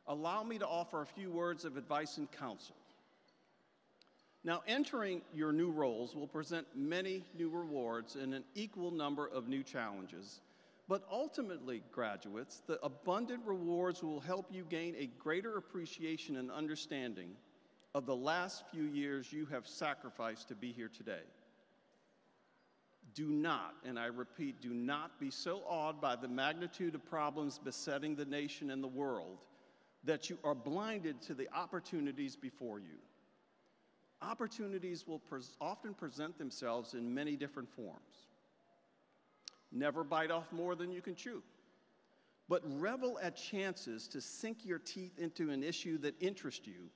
G: allow me to offer a few words of advice and counsel. Now, entering your new roles will present many new rewards and an equal number of new challenges. But ultimately, graduates, the abundant rewards will help you gain a greater appreciation and understanding of the last few years you have sacrificed to be here today. Do not, and I repeat, do not be so awed by the magnitude of problems besetting the nation and the world that you are blinded to the opportunities before you. Opportunities will often present themselves in many different forms. Never bite off more than you can chew, but revel at chances to sink your teeth into an issue that interests you,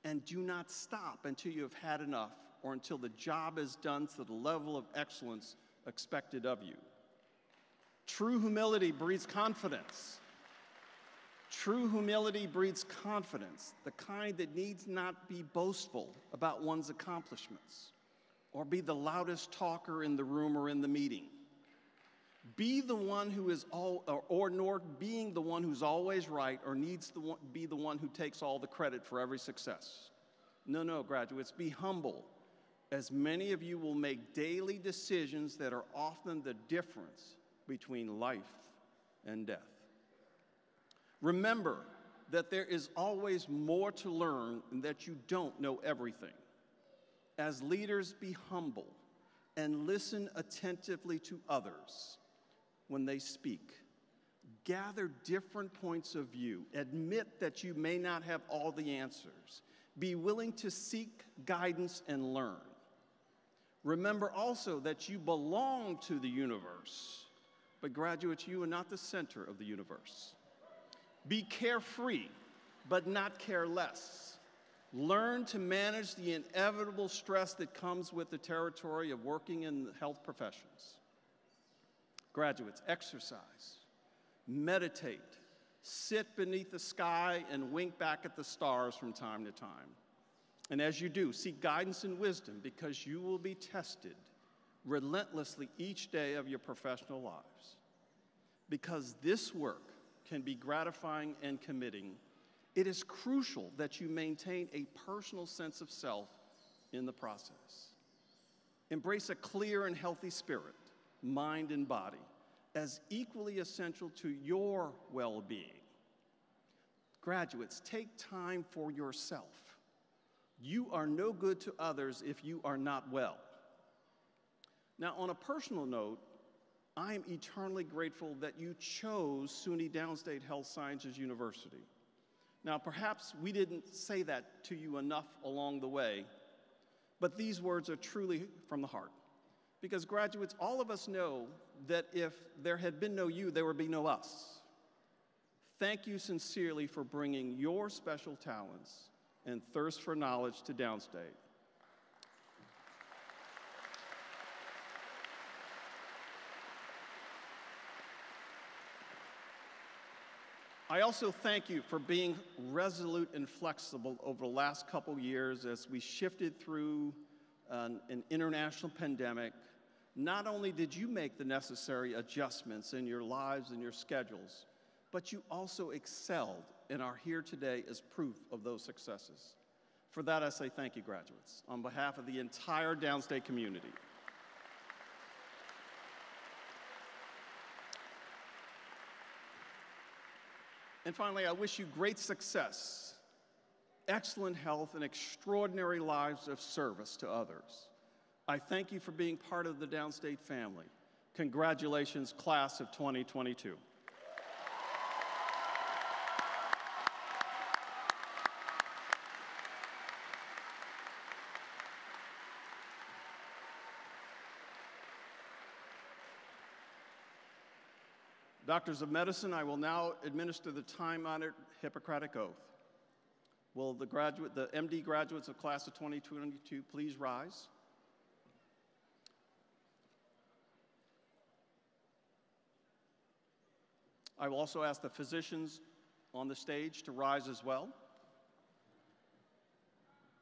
G: and do not stop until you have had enough or until the job is done to the level of excellence expected of you. True humility breeds confidence. True humility breeds confidence, the kind that needs not be boastful about one's accomplishments or be the loudest talker in the room or in the meeting. Be the one who is nor being the one who's always right or needs to be the one who takes all the credit for every success. No, graduates, be humble, as many of you will make daily decisions that are often the difference between life and death. Remember that there is always more to learn and that you don't know everything. As leaders, be humble and listen attentively to others when they speak. Gather different points of view. Admit that you may not have all the answers. Be willing to seek guidance and learn. Remember also that you belong to the universe, but graduates, you are not the center of the universe. Be carefree, but not careless. Learn to manage the inevitable stress that comes with the territory of working in the health professions. Graduates, exercise, meditate, sit beneath the sky and wink back at the stars from time to time. And as you do, seek guidance and wisdom because you will be tested relentlessly each day of your professional lives. Because this work can be gratifying and committing, it is crucial that you maintain a personal sense of self in the process. Embrace a clear and healthy spirit, mind and body, as equally essential to your well-being. Graduates, take time for yourself. You are no good to others if you are not well. Now, on a personal note, I am eternally grateful that you chose SUNY Downstate Health Sciences University. Now, perhaps we didn't say that to you enough along the way, but these words are truly from the heart. Because graduates, all of us know that if there had been no you, there would be no us. Thank you sincerely for bringing your special talents and thirst for knowledge to Downstate. I also thank you for being resolute and flexible over the last couple years as we shifted through an international pandemic. Not only did you make the necessary adjustments in your lives and your schedules, but you also excelled and are here today as proof of those successes. For that, I say thank you, graduates, on behalf of the entire Downstate community. And finally, I wish you great success, excellent health, and extraordinary lives of service to others. I thank you for being part of the Downstate family. Congratulations, class of 2022. Doctors of Medicine, I will now administer the time-honored Hippocratic Oath. Will the MD graduates of class of 2022 please rise? I will also ask the physicians on the stage to rise as well.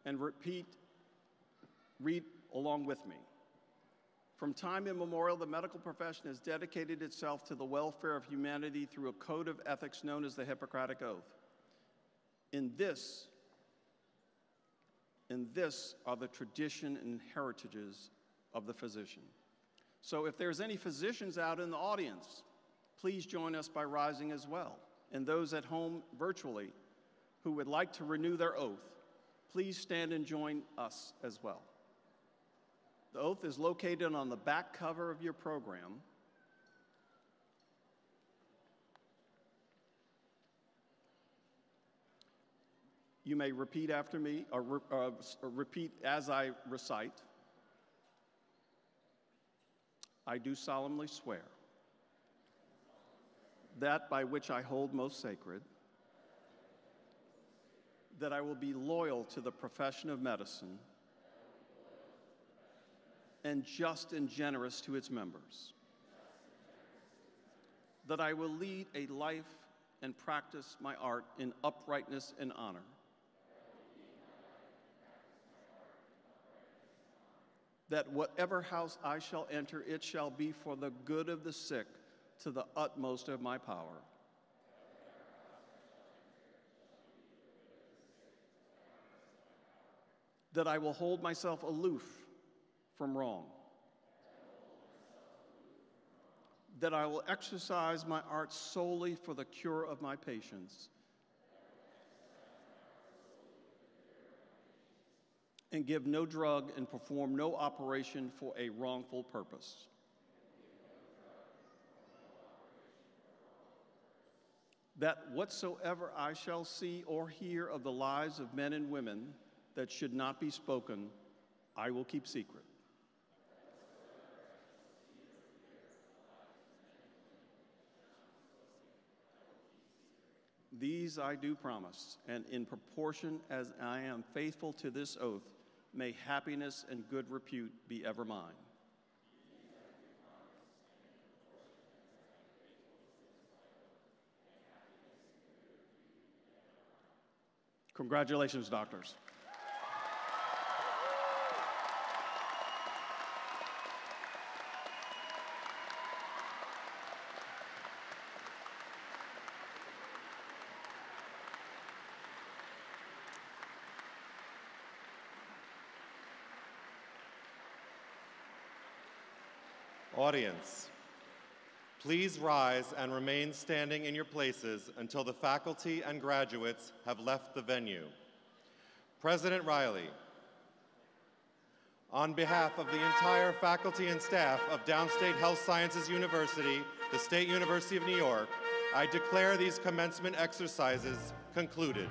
G: And read along with me. From time immemorial, the medical profession has dedicated itself to the welfare of humanity through a code of ethics known as the Hippocratic Oath. In this are the tradition and heritages of the physician. So if there's any physicians out in the audience, please join us by rising as well. And those at home virtually who would like to renew their oath, please stand and join us as well. The oath is located on the back cover of your program. You may repeat after me, or repeat as I recite. I do solemnly swear that by which I hold most sacred, that I will be loyal to the profession of medicine and just and generous to its members, that I will lead a life and practice my art in uprightness and honor, that whatever house I shall enter, it shall be for the good of the sick to the utmost of my power, that I will hold myself aloof from wrong, that I will exercise my art solely for the cure of my patients, and give no drug and perform no operation for a wrongful purpose. That whatsoever I shall see or hear of the lives of men and women that should not be spoken, I will keep secret. These I do promise, and in proportion as I am faithful to this oath, may happiness and good repute be ever mine. Congratulations, doctors.
E: Audience, please rise and remain standing in your places until the faculty and graduates have left the venue. President Riley, on behalf of the entire faculty and staff of Downstate Health Sciences University, the State University of New York, I declare these commencement exercises concluded.